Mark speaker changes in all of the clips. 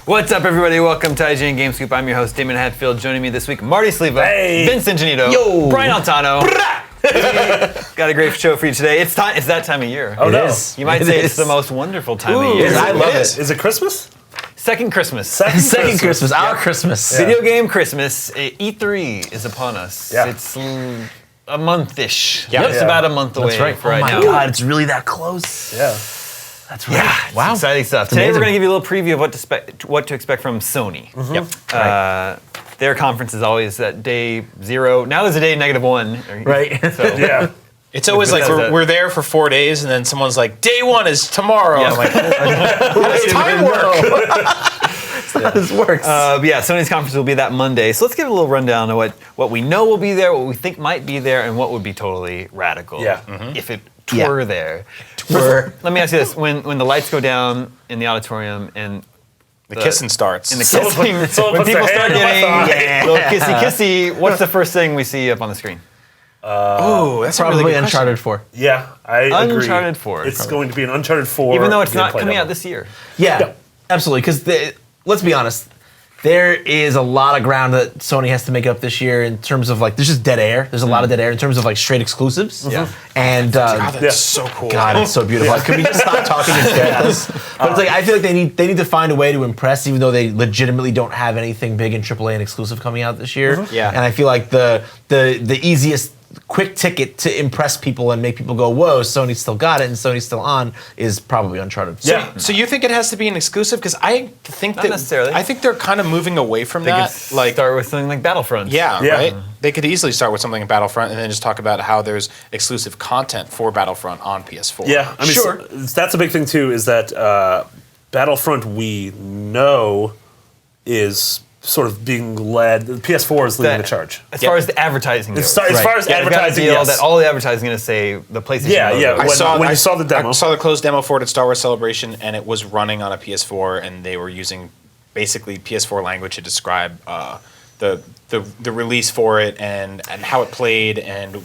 Speaker 1: What's up, everybody? Welcome to IGN Game Scoop. I'm your host, Damon Hatfield. Joining me this week, Marty Sleva, Vince Ingenito, Brian Altano. Got a great show for you today. It's that time of year.
Speaker 2: Oh, no.
Speaker 1: You might say it's the most wonderful time of year.
Speaker 2: I love it. Is it Christmas?
Speaker 1: Second Christmas.
Speaker 3: Second Christmas. Our Christmas.
Speaker 1: Yeah. Video game Christmas. E3 is upon us.
Speaker 2: Yeah.
Speaker 1: It's a month-ish.
Speaker 3: Yep.
Speaker 1: It's about a month away.
Speaker 3: That's right.
Speaker 1: For right now.
Speaker 3: Oh my God, it's really that close.
Speaker 2: Yeah.
Speaker 3: That's right.
Speaker 1: Yeah, it's exciting stuff. Today we're going to give you a little preview of what to expect from Sony.
Speaker 3: Yep.
Speaker 1: Their conference is always at day 0. Now there's a day -1.
Speaker 3: Right.
Speaker 1: So,
Speaker 2: Yeah.
Speaker 4: It's always like we're there for 4 days, and then someone's like, day 1 is tomorrow.
Speaker 1: Yeah.
Speaker 4: I'm like, how does time work?
Speaker 3: That's not how this works.
Speaker 1: Sony's conference will be that Monday. So let's give a little rundown of what we know will be there, what we think might be there, and what would be totally radical if it were there. Let me ask you this: when the lights go down in the auditorium and
Speaker 4: The kissing starts.
Speaker 1: and the kissing, when people start getting little kissy, what's the first thing we see up on the screen?
Speaker 4: Oh, that's
Speaker 3: Probably
Speaker 4: a really good
Speaker 3: Uncharted 4.
Speaker 2: Yeah, I agree.
Speaker 1: Uncharted 4.
Speaker 2: It's going to be an Uncharted 4.
Speaker 1: Even though it's not
Speaker 2: gameplay
Speaker 1: coming
Speaker 2: demo.
Speaker 1: out this year.
Speaker 3: Yeah, absolutely. Because let's be honest, there is a lot of ground that Sony has to make up this year in terms of there's just dead air. There's a lot of dead air in terms of straight exclusives.
Speaker 1: Yeah.
Speaker 3: And
Speaker 4: God, that's so cool.
Speaker 3: God, it's so beautiful. Could we just stop talking and stare at this? But it's I feel like they need to find a way to impress, even though they legitimately don't have anything big in AAA and exclusive coming out this year.
Speaker 4: Yeah.
Speaker 3: And I feel like the easiest quick ticket to impress people and make people go, whoa, Sony's still got it and Sony's still on is probably Uncharted 4.
Speaker 2: Yeah.
Speaker 4: So you think it has to be an exclusive? Because I think
Speaker 1: Not necessarily.
Speaker 4: I think they're kind of moving away from
Speaker 1: They could
Speaker 4: that.
Speaker 1: start with something like Battlefront.
Speaker 4: Yeah,
Speaker 2: Yeah.
Speaker 4: right? They could easily start with something in Battlefront and then just talk about how there's exclusive content for Battlefront on PS4.
Speaker 2: Yeah, I mean,
Speaker 3: Sure.
Speaker 2: that's a big thing too. Is that Battlefront we know is sort of being led. The PS4 is leading the charge.
Speaker 1: As far as the advertising goes.
Speaker 2: As far as
Speaker 1: Yeah, they've got a
Speaker 2: advertising,
Speaker 1: deal
Speaker 2: yes.
Speaker 1: that all the advertising is going to say the PlayStation logo.
Speaker 2: Yeah. When you saw the demo.
Speaker 4: I saw the closed demo for it at Star Wars Celebration, and it was running on a PS4, and they were using basically PS4 language to describe the release for it and how it played and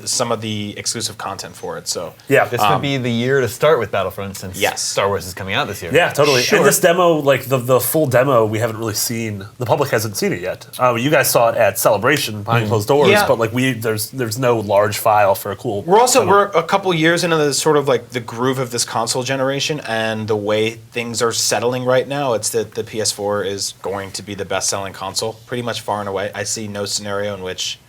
Speaker 4: some of the exclusive content for it. So
Speaker 2: Yeah.
Speaker 1: This would be the year to start with Battlefront since
Speaker 4: Yes.
Speaker 1: Star Wars is coming out this year.
Speaker 2: Yeah, totally.
Speaker 3: Sure.
Speaker 2: And this demo, the full demo, we haven't really seen. The public hasn't seen it yet. You guys saw it at Celebration behind closed doors,
Speaker 4: Yeah.
Speaker 2: but there's no large file for a cool.
Speaker 4: we're a couple years into the sort of the groove of this console generation, and the way things are settling right now, it's that the PS4 is going to be the best-selling console, pretty much far and away. I see no scenario in which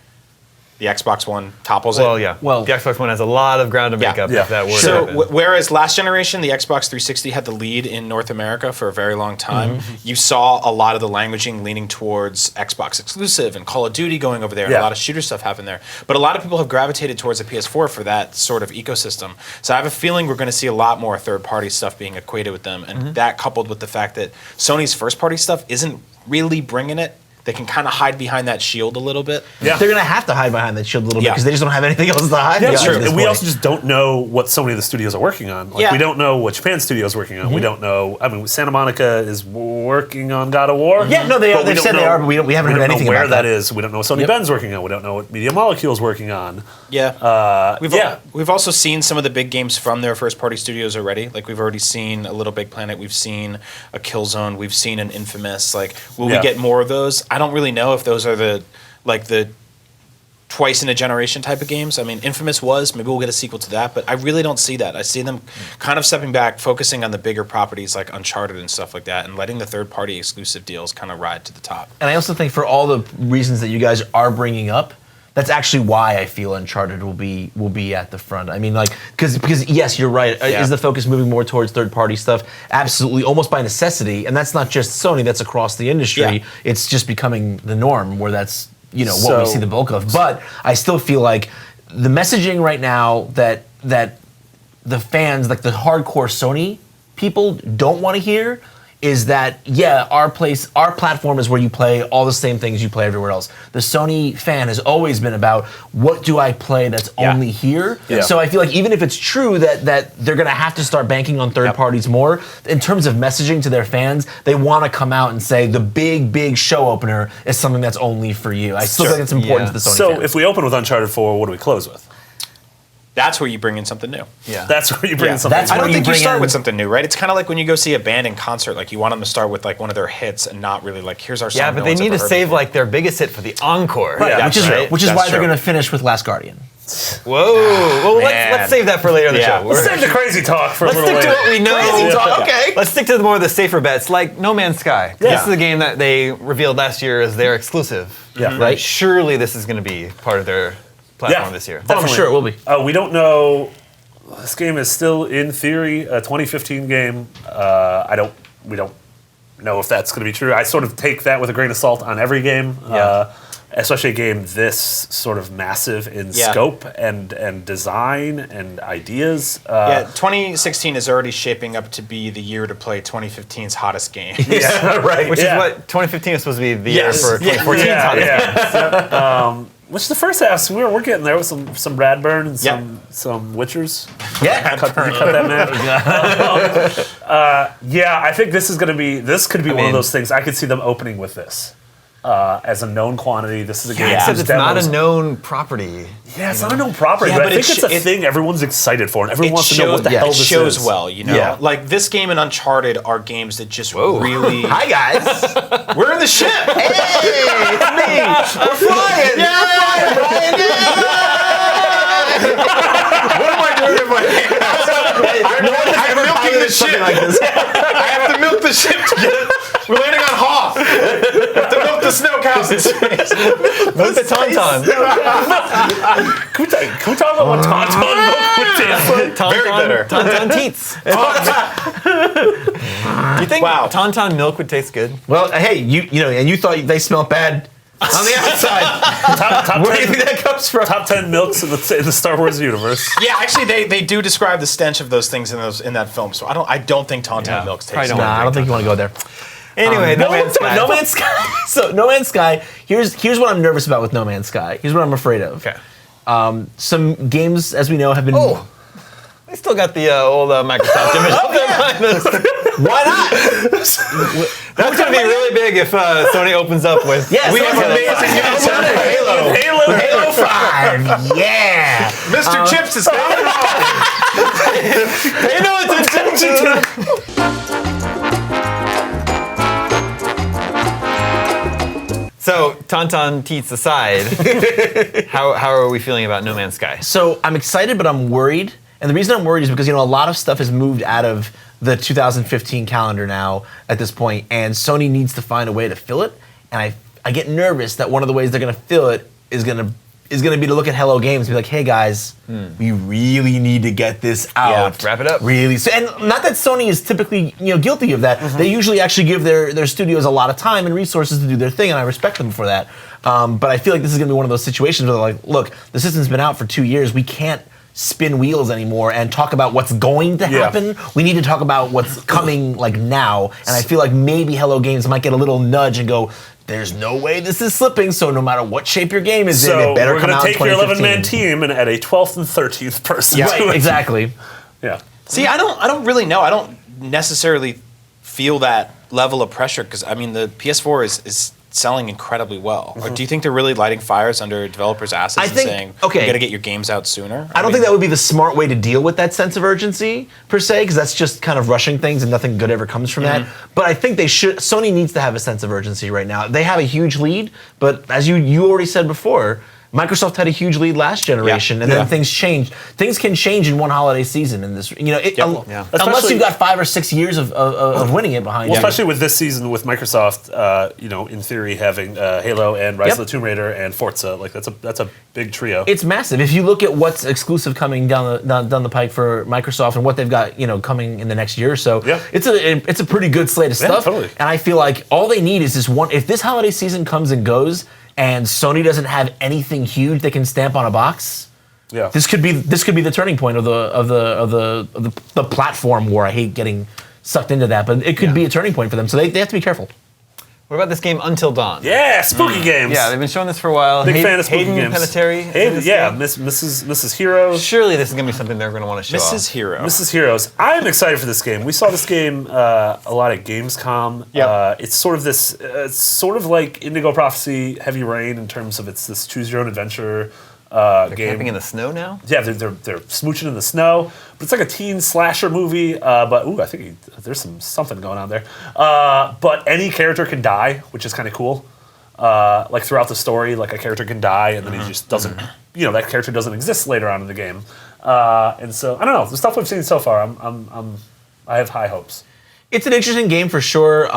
Speaker 4: the Xbox One topples
Speaker 1: Well,
Speaker 4: it.
Speaker 1: yeah.
Speaker 3: Well-
Speaker 1: the Xbox One has a lot of ground to make up
Speaker 2: Yeah.
Speaker 1: if that were to
Speaker 4: So
Speaker 1: happen.
Speaker 4: whereas last generation, the Xbox 360 had the lead in North America for a very long time, you saw a lot of the languaging leaning towards Xbox exclusive and Call of Duty going over there, and
Speaker 2: Yeah.
Speaker 4: a lot of shooter stuff happened there. But a lot of people have gravitated towards the PS4 for that sort of ecosystem. So I have a feeling we're going to see a lot more third-party stuff being equated with them, and that coupled with the fact that Sony's first-party stuff isn't really bringing it. They can kind of hide behind that shield a little bit.
Speaker 2: Yeah.
Speaker 3: They're going to have to hide behind that shield a little bit
Speaker 4: Yeah.
Speaker 3: because they just don't have anything else to hide
Speaker 2: Yeah,
Speaker 3: behind
Speaker 2: true.
Speaker 3: at this
Speaker 2: And we
Speaker 3: point.
Speaker 2: also just don't know what so many of the studios are working on.
Speaker 4: Yeah.
Speaker 2: We don't know what Japan studio is working on. We don't know. I mean, Santa Monica is working on God of War.
Speaker 3: Yeah, no,
Speaker 2: but we
Speaker 3: they've
Speaker 2: don't
Speaker 3: said they
Speaker 2: know-
Speaker 3: are, but we haven't heard
Speaker 2: don't
Speaker 3: anything
Speaker 2: know where
Speaker 3: about
Speaker 2: that is. We don't know what Sony
Speaker 3: Yep.
Speaker 2: Ben's working on. We don't know what Media Molecule is working on.
Speaker 4: Yeah. We've
Speaker 2: yeah.
Speaker 4: we've also seen some of the big games from their first party studios already. We've already seen a Little Big Planet, we've seen a Killzone, we've seen an Infamous. Will
Speaker 2: Yeah.
Speaker 4: we get more of those? I don't really know if those are the twice in a generation type of games. I mean, Infamous was, maybe we'll get a sequel to that, but I really don't see that. I see them kind of stepping back, focusing on the bigger properties like Uncharted and stuff like that, and letting the third party exclusive deals kind of ride to the top.
Speaker 3: And I also think for all the reasons that you guys are bringing up, that's actually why I feel Uncharted will be at the front. I mean, because yes, you're right.
Speaker 4: Yeah.
Speaker 3: Is the focus moving more towards third-party stuff? Absolutely, almost by necessity. And that's not just Sony. That's across the industry.
Speaker 4: Yeah.
Speaker 3: It's just becoming the norm where that's what
Speaker 2: So-
Speaker 3: we see the bulk of. But I still feel like the messaging right now that the fans, the hardcore Sony people, don't want to hear is that, our platform is where you play all the same things you play everywhere else. The Sony fan has always been about, what do I play that's only here?
Speaker 2: Yeah.
Speaker 3: So I feel like even if it's true that they're going to have to start banking on third parties more, in terms of messaging to their fans, they want to come out and say the big show opener is something that's only for you. I still think it's important to the Sony
Speaker 2: So
Speaker 3: fans.
Speaker 2: if we open with Uncharted 4, what do we close with?
Speaker 4: That's where you bring in something new.
Speaker 1: Yeah.
Speaker 2: That's where you bring in something.
Speaker 3: That's
Speaker 4: I
Speaker 3: where
Speaker 4: don't think you
Speaker 3: bring
Speaker 4: start
Speaker 3: in-
Speaker 4: with something new, right? It's kind of like when you go see a band in concert. Like you want them to start with like one of their hits and not really like here's our song.
Speaker 1: Yeah, but
Speaker 4: no
Speaker 1: they
Speaker 4: one's
Speaker 1: need to
Speaker 4: ever heard
Speaker 1: save
Speaker 4: before.
Speaker 1: like their biggest hit for the encore.
Speaker 2: Right,
Speaker 3: which is
Speaker 1: right.
Speaker 3: which is
Speaker 4: That's
Speaker 3: why they're
Speaker 4: true.
Speaker 3: going to finish with Last Guardian.
Speaker 1: Whoa. Well,
Speaker 4: Man.
Speaker 1: let's save that for later in the
Speaker 4: Yeah.
Speaker 1: show.
Speaker 2: Let's save the crazy talk for a
Speaker 1: Let's
Speaker 2: little
Speaker 1: stick to
Speaker 2: later.
Speaker 1: what we know.
Speaker 3: Crazy talk, okay.
Speaker 1: Let's stick to more of the safer bets, like No Man's Sky.
Speaker 2: Yeah.
Speaker 1: This is a game that they revealed last year as their exclusive.
Speaker 2: Yeah.
Speaker 3: Right.
Speaker 1: Surely this is going to be part of their platform
Speaker 2: Yeah.
Speaker 1: this year.
Speaker 3: Oh, I'm
Speaker 2: Definitely.
Speaker 3: sure it will be.
Speaker 2: We don't know. This game is still in theory a 2015 game. We don't know if that's going to be true. I sort of take that with a grain of salt on every game.
Speaker 1: Yeah.
Speaker 2: Especially a game this sort of massive in
Speaker 4: Yeah.
Speaker 2: scope and design and ideas.
Speaker 4: Yeah, 2016 is already shaping up to be the year to play 2015's hottest game.
Speaker 2: Yeah, right.
Speaker 1: Which
Speaker 2: yeah.
Speaker 1: is what 2015 is supposed to be the
Speaker 4: Yes.
Speaker 1: year for 2014's
Speaker 2: Yeah,
Speaker 1: hottest.
Speaker 2: yeah. Which the first half, we're getting there with some Radburn and
Speaker 4: Yep.
Speaker 2: some Witchers.
Speaker 3: Yeah.
Speaker 2: You cut that man. Yeah, I think this could be one
Speaker 1: mean-
Speaker 2: of those things. I could see them opening with this as a known quantity. This is a game.
Speaker 1: Except
Speaker 2: whose
Speaker 1: it's not
Speaker 2: demos-
Speaker 1: a known property.
Speaker 2: Yeah, it's not a known property,
Speaker 4: Yeah,
Speaker 2: but I
Speaker 4: but
Speaker 2: think
Speaker 4: it
Speaker 2: it's a
Speaker 4: sh- it-
Speaker 2: thing everyone's excited for, and everyone wants to know what the
Speaker 3: yeah,
Speaker 2: hell
Speaker 4: It
Speaker 2: this
Speaker 4: shows
Speaker 2: is.
Speaker 4: well, you know?
Speaker 2: Yeah.
Speaker 4: Like this game and Uncharted are games that just really.
Speaker 3: Hi, guys.
Speaker 4: We're in the ship!
Speaker 3: Hey, it's me. We're flying.
Speaker 4: Yeah!
Speaker 3: We're flying, Brian.
Speaker 4: What am I doing in my hands?
Speaker 3: No one has ever
Speaker 4: milking
Speaker 3: piloted
Speaker 4: the
Speaker 3: something
Speaker 4: ship.
Speaker 3: like this.
Speaker 4: I have to milk the ship to get it. We're landing on Hoth. I have to milk the snow cows in space.
Speaker 1: What's the Tauntaun?
Speaker 2: Can we talk about what Tauntaun milk would taste like?
Speaker 4: Very bitter.
Speaker 1: Tauntaun teats. Do you think
Speaker 4: Wow.
Speaker 1: Tauntaun milk would taste good?
Speaker 3: Well, hey, you know, and you thought they smelled bad on the outside.
Speaker 2: Top
Speaker 3: Where do you
Speaker 2: 10
Speaker 3: think that comes from?
Speaker 2: top 10 milks in the Star Wars universe.
Speaker 4: Yeah, actually, they do describe the stench of those things in that film. So I don't think Tauntaun
Speaker 1: Yeah,
Speaker 4: milk's
Speaker 1: probably
Speaker 4: tastes
Speaker 1: don't.
Speaker 4: good.
Speaker 3: Nah, I don't think you want to go there.
Speaker 1: Anyway, No Man's Sky.
Speaker 3: No Man's Sky. So No Man's Sky. Here's what I'm nervous about with No Man's Sky. Here's what I'm afraid of.
Speaker 1: Okay.
Speaker 3: Some games, as we know, have been.
Speaker 1: Oh, they still got the old Microsoft image up there behind us.
Speaker 3: Why not?
Speaker 1: That's going to be really big if Sony opens up with.
Speaker 3: Yes,
Speaker 1: we
Speaker 3: we
Speaker 1: have
Speaker 3: have
Speaker 1: our
Speaker 3: amazing
Speaker 1: Halo.
Speaker 2: Halo.
Speaker 3: Halo 5. Yeah.
Speaker 4: Mr. Chips is coming
Speaker 1: You know it's a So, Tauntaun teats aside, how are we feeling about No Man's Sky?
Speaker 3: So I'm excited, but I'm worried. And the reason I'm worried is because, you know, a lot of stuff has moved out of the 2015 calendar now at this point, and Sony needs to find a way to fill it. And I get nervous that one of the ways they're going to fill it is going to be to look at Hello Games and be like, hey guys, we really need to get this out.
Speaker 1: wrap it up.
Speaker 3: Really. So, and not that Sony is typically, you know, guilty of that. They usually actually give their studios a lot of time and resources to do their thing, and I respect them for that. But I feel like this is going to be one of those situations where they're like, look, the system's been out for 2 years. We can't spin wheels anymore and talk about what's going to happen. We need to talk about what's coming like now. And I feel like maybe Hello Games might get a little nudge and go, there's no way this is slipping, so no matter what shape your game is in,
Speaker 2: So
Speaker 3: it better
Speaker 2: we're
Speaker 3: come
Speaker 2: going
Speaker 3: out
Speaker 2: to
Speaker 3: in
Speaker 2: take your
Speaker 3: 2015.
Speaker 2: 11-man team and add a 12th and 13th person. to
Speaker 3: Right,
Speaker 2: it.
Speaker 3: exactly.
Speaker 2: Yeah.
Speaker 4: See, I don't really know. I don't necessarily feel that level of pressure because I mean the PS4 is selling incredibly well. Or do you think they're really lighting fires under developers' asses
Speaker 3: I
Speaker 4: and
Speaker 3: think-
Speaker 4: saying,
Speaker 3: okay.
Speaker 4: "You got to get your games out sooner"?
Speaker 3: I don't think that would be the smart way to deal with that sense of urgency per se, because that's just kind of rushing things and nothing good ever comes from that. But I think they should. Sony needs to have a sense of urgency right now. They have a huge lead, but as you already said before, Microsoft had a huge lead last generation, and then things changed. Things can change in one holiday season. In this, you know, unless
Speaker 2: Especially-
Speaker 3: you've got 5 or 6 years of winning it behind
Speaker 2: Well,
Speaker 3: you.
Speaker 2: especially with this season with Microsoft, you know, in theory having Halo and Rise of the Tomb Raider and Forza, like that's a big trio.
Speaker 3: It's massive. If you look at what's exclusive coming down the pike for Microsoft and what they've got, you know, coming in the next year or so, it's a pretty good slate of stuff.
Speaker 2: totally.
Speaker 3: And I feel like all they need is this one. If this holiday season comes and goes, and Sony doesn't have anything huge they can stamp on a box,
Speaker 2: yeah.
Speaker 3: this could be the turning point of the platform war. I hate getting sucked into that, but it could be a turning point for them. So they have to be careful.
Speaker 1: What about this game Until Dawn?
Speaker 2: Yeah, spooky games.
Speaker 1: Yeah, they've been showing this for a while.
Speaker 2: Big fan of spooky
Speaker 1: Hayden
Speaker 2: games.
Speaker 1: Panettiere. is in
Speaker 2: Hayden,
Speaker 1: this
Speaker 2: yeah,
Speaker 1: game?
Speaker 2: Mrs. Heroes.
Speaker 1: Surely this is going to be something they're going to want to show off.
Speaker 4: Mrs. Hero.
Speaker 2: Mrs. Heroes. I'm excited for this game. We saw this game a lot at Gamescom.
Speaker 4: Yep.
Speaker 2: It's sort of this, it's sort of like Indigo Prophecy, Heavy Rain in terms of it's this choose your own adventure
Speaker 1: They're
Speaker 2: game.
Speaker 1: camping in the snow now?
Speaker 2: Yeah, they're smooching in the snow. But it's like a teen slasher movie. But I think there's something going on there. But any character can die, which is kind of cool. Like throughout the story, like a character can die, and then he just doesn't. That character doesn't exist later on in the game. And so I don't know. The stuff we've seen so far, I have high hopes.
Speaker 3: It's an interesting game for sure.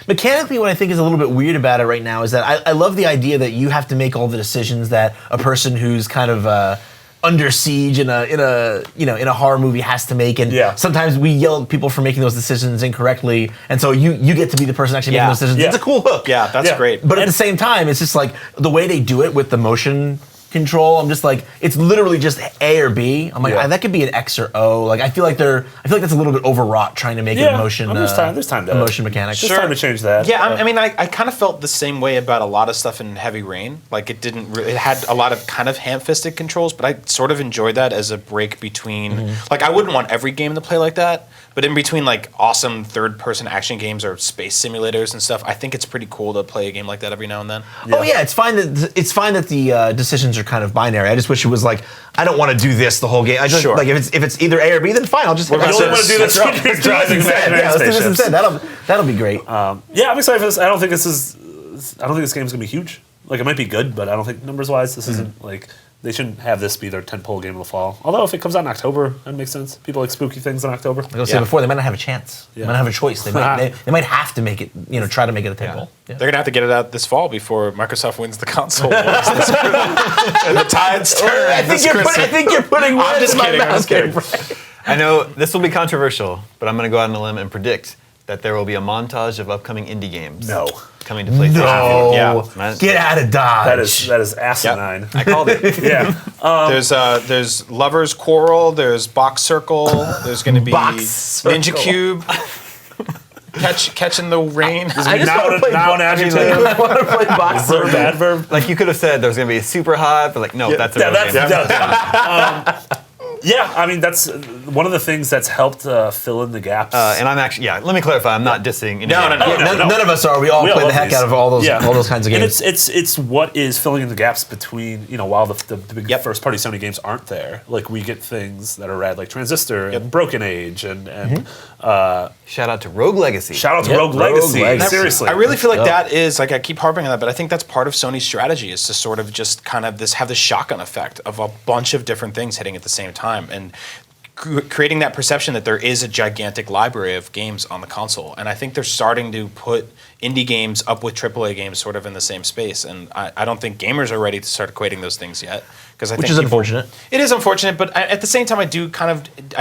Speaker 3: Mechanically, what I think is a little bit weird about it right now is that I love the idea that you have to make all the decisions that a person who's kind of under siege in a horror movie has to make, and sometimes we yell at people for making those decisions incorrectly, and so you get to be the person actually making those decisions.
Speaker 2: Yeah.
Speaker 3: It's a cool hook.
Speaker 4: Yeah, that's great.
Speaker 3: But at the same time, it's just like the way they do it with the motion control. I'm just like, it's literally just A or B. I'm like, that could be an X or O. Like I feel like that's a little bit overwrought trying to make it motion.
Speaker 2: There's time to
Speaker 3: motion mechanics.
Speaker 2: There's time to change that.
Speaker 4: Yeah, I mean, I kind of felt the same way about a lot of stuff in Heavy Rain. Like it it had a lot of kind of ham-fisted controls, but I sort of enjoyed that as a break between. Like I wouldn't want every game to play like that, but in between like awesome third-person action games or space simulators and stuff, I think it's pretty cool to play a game like that every now and then.
Speaker 3: Oh yeah, it's fine that the decisions are kind of binary. I just wish it was like, I don't want to do this the whole game. I just like if it's either A or B, then fine. I'll just.
Speaker 2: You only want to do this. Let's do this
Speaker 3: instead. That'll be great.
Speaker 2: I'm excited for this. I don't think this game's gonna be huge. Like it might be good, but I don't think numbers wise this isn't like. They shouldn't have this be their tentpole game of the fall. Although if it comes out in October, that makes sense. People like spooky things in October.
Speaker 3: Like I was saying before, they might not have a chance. They might not have a choice. They might have to make it. Try to make it a tentpole.
Speaker 4: They're gonna have to get it out this fall before Microsoft wins the console wars and the tides turn.
Speaker 3: I think you're putting words in my mouth.
Speaker 4: I'm just kidding.
Speaker 1: I know this will be controversial, but I'm going to go out on a limb and predict that there will be a montage of upcoming indie games.
Speaker 2: No.
Speaker 1: Coming to PlayStation.
Speaker 3: No.
Speaker 1: Yeah.
Speaker 3: Get out of Dodge.
Speaker 2: That is asinine.
Speaker 1: I called it.
Speaker 2: Yeah.
Speaker 4: There's Lovers Quarrel. There's Box Circle. There's going to be Ninja Cube. Catching the rain.
Speaker 3: I just want to play I want to play Box Circle.
Speaker 2: Adverb.
Speaker 1: Like you could have said there was going to be super hot, but like no, that's a real game.
Speaker 2: Yeah, I mean that's one of the things that's helped fill in the gaps.
Speaker 1: And I'm actually, let me clarify. I'm not dissing.
Speaker 4: No.
Speaker 3: None of us are. We all play the heck out of all those kinds of games.
Speaker 2: And it's what is filling in the gaps between while the big first party Sony games aren't there. Like we get things that are rad, like Transistor and Broken Age and
Speaker 1: shout out to Rogue Legacy.
Speaker 2: Rogue Legacy. Seriously,
Speaker 4: I really feel like that is like I keep harping on that, but I think that's part of Sony's strategy is to sort of just kind of have this shotgun effect of a bunch of different things hitting at the same time. And creating that perception that there is a gigantic library of games on the console. And I think they're starting to put indie games up with AAA games sort of in the same space. And I don't think gamers are ready to start equating those things yet.
Speaker 3: Which is unfortunate.
Speaker 4: It is unfortunate, but at the same time, I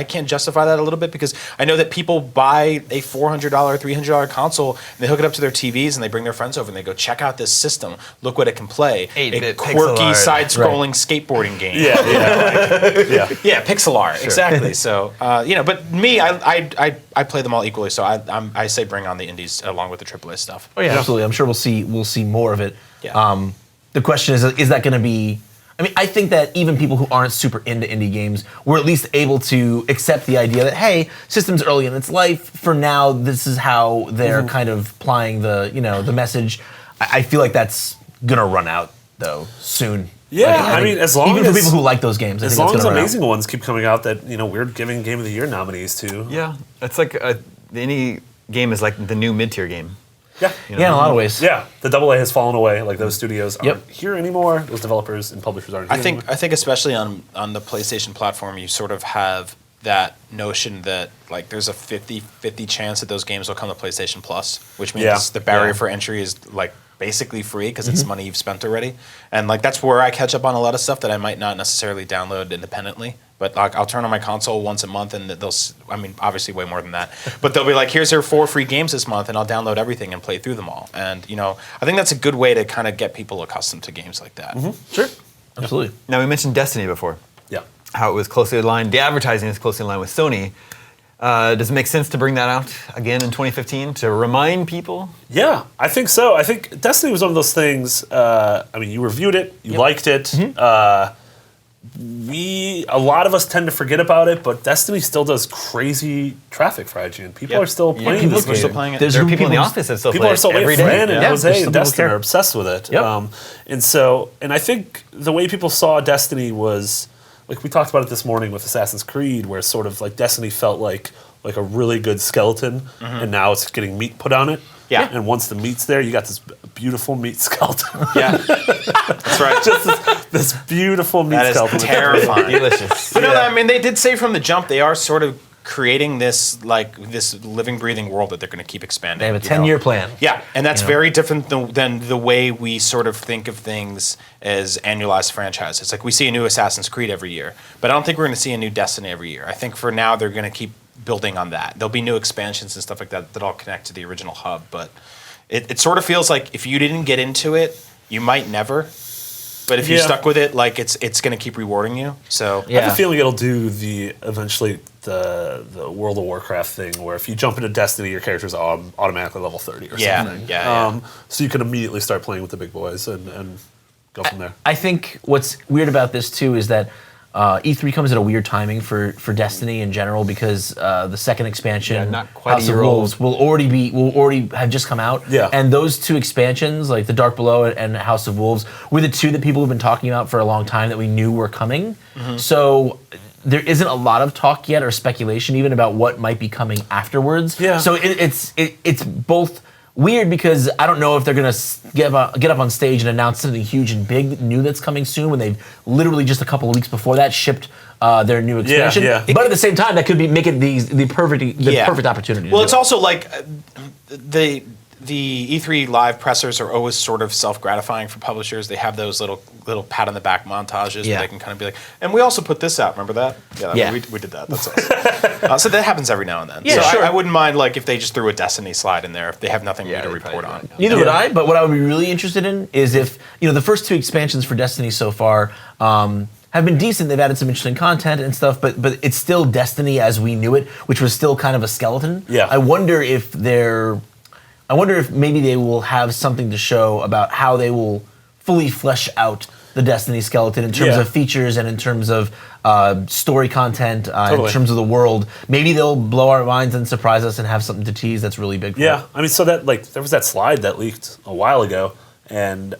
Speaker 4: can't justify that a little bit because I know that people buy a $400, $300 console, and they hook it up to their TVs, and they bring their friends over, and they go, check out this system. Look what it can play. A quirky, side-scrolling skateboarding game.
Speaker 2: Yeah,
Speaker 4: pixel art, exactly. So, but me, I play them all equally, so I say bring on the indies along with the AAA stuff.
Speaker 3: Oh, yeah, absolutely. I'm sure we'll see more of it.
Speaker 4: Yeah.
Speaker 3: The question is that going to be... I mean, I think that even people who aren't super into indie games were at least able to accept the idea that, hey, system's early in its life. For now, this is how they're kind of applying the message. I feel like that's gonna run out though soon.
Speaker 2: Yeah, I mean, as long
Speaker 3: even
Speaker 2: as
Speaker 3: for people who like those games,
Speaker 2: as long as amazing ones keep coming out that we're giving Game of the Year nominees to.
Speaker 1: Yeah, it's like the indie game is like the new mid-tier game.
Speaker 2: Yeah.
Speaker 3: In a lot of ways.
Speaker 2: Yeah, the AA has fallen away. Like those studios aren't here anymore. Those developers and publishers aren't here anymore.
Speaker 4: I think especially on the PlayStation platform, you sort of have that notion that like there's a 50-50 chance that those games will come to PlayStation Plus, which means the barrier for entry is like basically free because it's money you've spent already. And like that's where I catch up on a lot of stuff that I might not necessarily download independently. But like I'll turn on my console once a month and obviously way more than that. But they'll be like, here's your 4 free games this month and I'll download everything and play through them all. And I think that's a good way to kind of get people accustomed to games like that.
Speaker 3: Sure. Absolutely.
Speaker 1: Now we mentioned Destiny before.
Speaker 2: Yeah.
Speaker 1: How it was closely aligned, the advertising is closely aligned with Sony. Does it make sense to bring that out again in 2015 to remind people?
Speaker 2: Yeah, I think so. I think Destiny was one of those things, you reviewed it, you liked it. a lot of us tend to forget about it, but Destiny still does crazy traffic for IGN. People are still playing this game.
Speaker 4: Still playing it.
Speaker 1: There are people in the office that still
Speaker 2: People
Speaker 1: play
Speaker 2: are still
Speaker 1: it every
Speaker 2: waiting.
Speaker 1: day.
Speaker 2: Fran and
Speaker 3: Yeah,
Speaker 2: Jose
Speaker 3: there's
Speaker 2: and
Speaker 3: still
Speaker 2: Destiny
Speaker 3: people
Speaker 2: are obsessed with it.
Speaker 3: Yep.
Speaker 2: And I think the way people saw Destiny was, like we talked about it this morning with Assassin's Creed, where sort of like Destiny felt like a really good skeleton, and now it's getting meat put on it.
Speaker 4: Yeah.
Speaker 2: And once the meat's there, you got this beautiful meat skeleton.
Speaker 4: Yeah, that's right.
Speaker 2: Just this beautiful meat
Speaker 4: That
Speaker 2: skeleton.
Speaker 4: is terrifying.
Speaker 1: Delicious.
Speaker 4: But no, I mean, they did say from the jump they are sort of creating this living, breathing world that they're going to keep expanding.
Speaker 3: They have a 10-year plan.
Speaker 4: Yeah, and that's very different than the way we sort of think of things as annualized franchises. Like we see a new Assassin's Creed every year, but I don't think we're going to see a new Destiny every year. I think for now they're going to keep building on that. There'll be new expansions and stuff like that all connect to the original hub, but it sort of feels like if you didn't get into it, you might never. But if you stuck with it, like it's going to keep rewarding you. So
Speaker 2: I have a feeling it'll do eventually the World of Warcraft thing, where if you jump into Destiny, your character's automatically level 30 or something.
Speaker 4: Yeah.
Speaker 2: So you can immediately start playing with the big boys and go from there.
Speaker 3: I think what's weird about this too is that E3 comes at a weird timing for Destiny in general, because the second expansion,
Speaker 1: not quite a
Speaker 3: House
Speaker 1: year
Speaker 3: of
Speaker 1: old.
Speaker 3: Wolves, will already have just come out.
Speaker 2: Yeah.
Speaker 3: And those two expansions, like the Dark Below and House of Wolves, were the two that people have been talking about for a long time that we knew were coming. So there isn't a lot of talk yet or speculation even about what might be coming afterwards.
Speaker 2: Yeah.
Speaker 3: So it's both weird, because I don't know if they're going to get up on stage and announce something huge and big new that's coming soon when they've literally just a couple of weeks before that shipped their new expansion.
Speaker 2: yeah.
Speaker 3: But at the same time, that could be make it the perfect opportunity.
Speaker 4: Well, it's also like the E3 live pressers are always sort of self-gratifying for publishers. They have those little pat on the back montages where they can kind of be like, and we also put this out. Remember that?
Speaker 3: Yeah.
Speaker 4: We did that. That's awesome. So that happens every now and then.
Speaker 3: Yeah,
Speaker 4: so
Speaker 3: sure.
Speaker 4: I wouldn't mind like if they just threw a Destiny slide in there if they have nothing new to report on.
Speaker 3: Neither would I, but what I would be really interested in is if, the first two expansions for Destiny so far have been decent. They've added some interesting content and stuff, but it's still Destiny as we knew it, which was still kind of a skeleton.
Speaker 2: Yeah.
Speaker 3: I wonder if maybe they will have something to show about how they will fully flesh out the Destiny skeleton in terms of features and in terms of story content, in terms of the world. Maybe they'll blow our minds and surprise us and have something to tease that's really big for us.
Speaker 2: I mean, so that there was that slide that leaked a while ago, and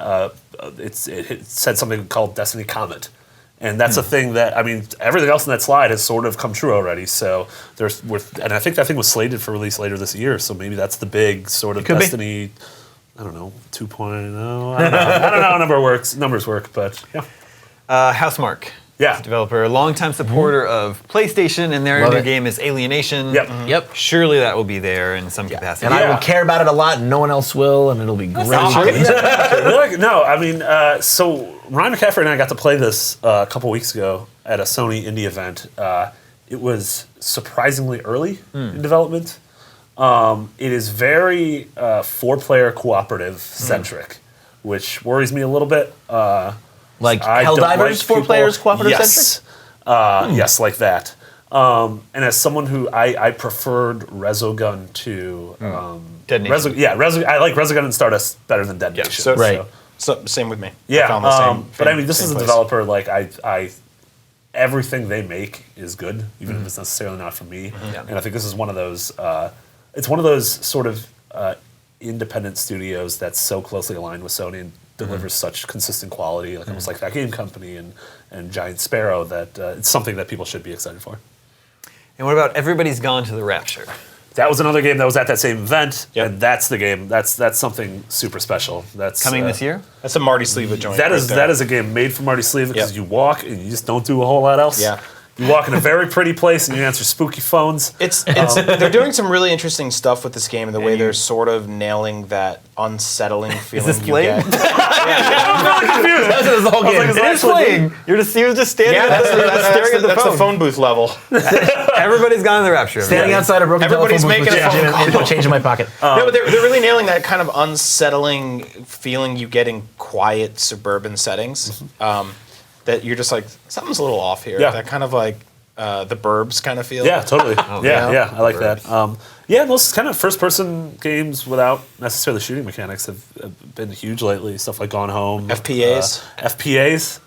Speaker 2: it said something called Destiny Comet. And that's a thing that, I mean, everything else in that slide has sort of come true already. So and I think that thing was slated for release later this year. So maybe that's the big sort of Destiny, I don't know, 2.0. I don't know. I don't know how numbers work, but yeah.
Speaker 1: Housemarque.
Speaker 2: Yeah.
Speaker 1: Developer, longtime supporter of PlayStation, and their new game is Alienation.
Speaker 2: Yep.
Speaker 3: Yep.
Speaker 1: Surely that will be there in some capacity.
Speaker 3: And I will care about it a lot, and no one else will, and it'll be great.
Speaker 2: No, I mean, so Ryan McCaffrey and I got to play this a couple weeks ago at a Sony indie event. It was surprisingly early in development. It is very four-player cooperative centric, which worries me a little bit.
Speaker 3: Like
Speaker 2: I don't
Speaker 3: Helldivers,
Speaker 2: like
Speaker 3: four
Speaker 2: people-
Speaker 3: players, cooperative
Speaker 2: yes.
Speaker 3: centric?
Speaker 2: Yes, like that. And as someone who I preferred Resogun to
Speaker 1: Dead Nation.
Speaker 2: I like Resogun and Stardust better than Dead Nation.
Speaker 4: So,
Speaker 3: Right.
Speaker 4: So, same with me.
Speaker 2: Yeah,
Speaker 4: I found the same.
Speaker 2: but I mean, this
Speaker 4: same
Speaker 2: is a
Speaker 4: place.
Speaker 2: developer. Like everything they make is good, even if it's necessarily not for me. And I think this is one of those. It's one of those sort of independent studios that's so closely aligned with Sony and delivers such consistent quality, like almost like that game company and Giant Sparrow, that it's something that people should be excited for.
Speaker 1: And what about Everybody's Gone to the Rapture?
Speaker 2: That was another game that was at that same event,
Speaker 4: Yep.
Speaker 2: and that's the game. That's something super special. That's
Speaker 1: Coming this year?
Speaker 4: That's a Marty Sleva joint.
Speaker 2: That is
Speaker 4: right there.
Speaker 2: that is a game made for Marty Sleva because
Speaker 4: Yep.
Speaker 2: you walk and you just don't do a whole lot else.
Speaker 4: Yeah.
Speaker 2: You walk in a very pretty place and you answer spooky phones.
Speaker 4: It's they're doing some really interesting stuff with this game and the way they're sort of nailing that unsettling feeling
Speaker 1: this
Speaker 4: you
Speaker 1: playing?
Speaker 4: get.
Speaker 2: I'm really confused.
Speaker 3: That's the whole game.
Speaker 2: like,
Speaker 1: It is playing. He was just standing staring at the
Speaker 4: that's
Speaker 1: phone.
Speaker 4: the phone booth level.
Speaker 1: Everybody's Gone to the Rapture.
Speaker 3: Standing outside a broken
Speaker 4: Everybody's
Speaker 3: telephone booth
Speaker 4: making
Speaker 3: with
Speaker 4: a phone
Speaker 3: change in-
Speaker 4: call.
Speaker 3: with change in my pocket.
Speaker 4: No, but they're really nailing that kind of unsettling feeling you get in quiet suburban settings. That you're just like, something's a little off here.
Speaker 2: Yeah.
Speaker 4: That kind of like the Burbs kind of feel.
Speaker 2: Yeah, totally.
Speaker 4: yeah.
Speaker 2: Yeah, I like that. Those kind of first-person games without necessarily shooting mechanics have been huge lately. Stuff like Gone Home.
Speaker 4: FPAs.
Speaker 2: FPAs.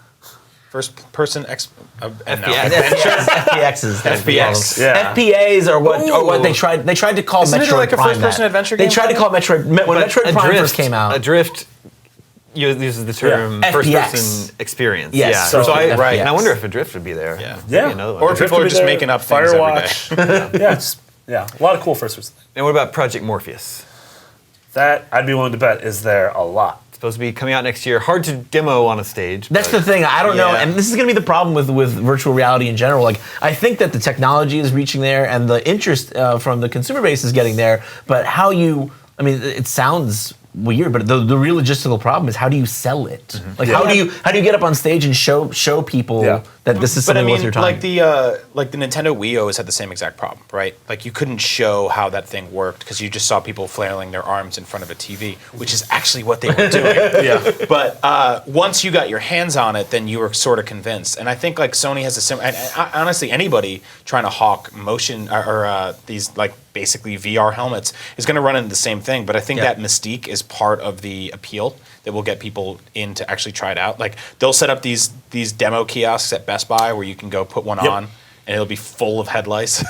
Speaker 4: First-person
Speaker 3: FPXs.
Speaker 4: FPX.
Speaker 2: Yeah.
Speaker 3: FPAs are what they tried. They tried to call
Speaker 4: Isn't
Speaker 3: Metroid
Speaker 4: it like a
Speaker 3: Prime
Speaker 4: first-person
Speaker 3: that.
Speaker 4: adventure
Speaker 3: They
Speaker 4: game?
Speaker 3: tried to call Metroid when Metroid Prime first came out.
Speaker 1: Adrift uses the term
Speaker 3: Yeah.
Speaker 1: first-person experience.
Speaker 3: Yes,
Speaker 1: Yeah.
Speaker 3: so
Speaker 4: right.
Speaker 1: And I wonder if Adrift would be there.
Speaker 4: Yeah.
Speaker 1: Maybe
Speaker 2: Yeah.
Speaker 1: another one.
Speaker 4: Or people are just making up things every day.
Speaker 2: Firewatch. Yeah, a lot of cool first-person.
Speaker 1: And what about Project Morpheus?
Speaker 2: That I'd be willing to bet is there a lot.
Speaker 1: Supposed to be coming out next year. Hard to demo on a stage.
Speaker 3: That's
Speaker 1: but
Speaker 3: the thing. I don't know,
Speaker 4: Yeah.
Speaker 3: and this is going to be the problem with virtual reality in general. Like, I think that the technology is reaching there, and the interest from the consumer base is getting there. But how you? I mean, it sounds weird, but the real logistical problem is how do you sell it? Like, how do you get up on stage and show people that this is
Speaker 4: But I
Speaker 3: something
Speaker 4: mean,
Speaker 3: worth your time?
Speaker 4: like the Nintendo Wii always had the same exact problem, right? Like you couldn't show how that thing worked because you just saw people flailing their arms in front of a TV, which is actually what they were doing. But once you got your hands on it, then you were sort of convinced. And I think like Sony has a similar. And honestly, anybody trying to hawk motion or these like basically VR helmets is going to run into the same thing. But I think that mystique is part of the appeal that will get people in to actually try it out. Like they'll set up these demo kiosks at Best Buy where you can go put one on and it'll be full of head lice.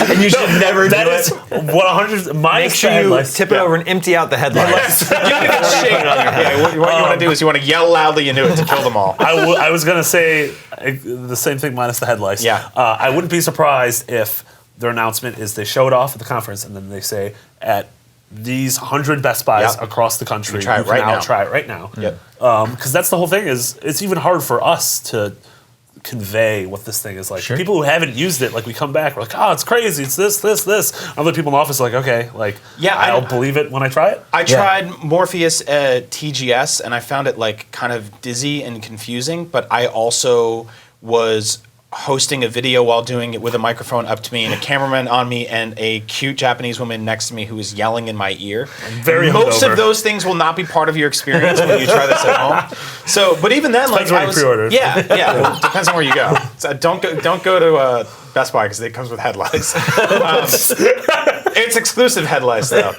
Speaker 3: and you should never do it.
Speaker 2: 100.
Speaker 1: Make sure you tip it over and empty out the headlights.
Speaker 4: You gotta get shade on your head. What you want to do is you want to yell loudly into it to kill them all.
Speaker 2: I was gonna say the same thing minus the headlights.
Speaker 4: Yeah.
Speaker 2: I wouldn't be surprised if their announcement is they show it off at the conference and then they say at these 100 Best Buys across the country,
Speaker 4: try it right now.
Speaker 2: try it right now.
Speaker 4: Yep.
Speaker 2: Because that's the whole thing. Is it's even hard for us to convey what this thing is like.
Speaker 3: Sure.
Speaker 2: People who haven't used it, like we come back, we're like, oh, it's crazy. It's this. Other people in the office are like, okay, like I'll believe it when I try it.
Speaker 4: I tried Morpheus at TGS and I found it like kind of dizzy and confusing, but I also was hosting a video while doing it with a microphone up to me and a cameraman on me and a cute Japanese woman next to me who was yelling in my ear. Most of those things will not be part of your experience when you try this at home. So, but even then,
Speaker 2: Depends
Speaker 4: like
Speaker 2: where you pre-order.
Speaker 4: Well, depends on where you go. So don't go to Best Buy because it comes with headlights. It's exclusive headlights though.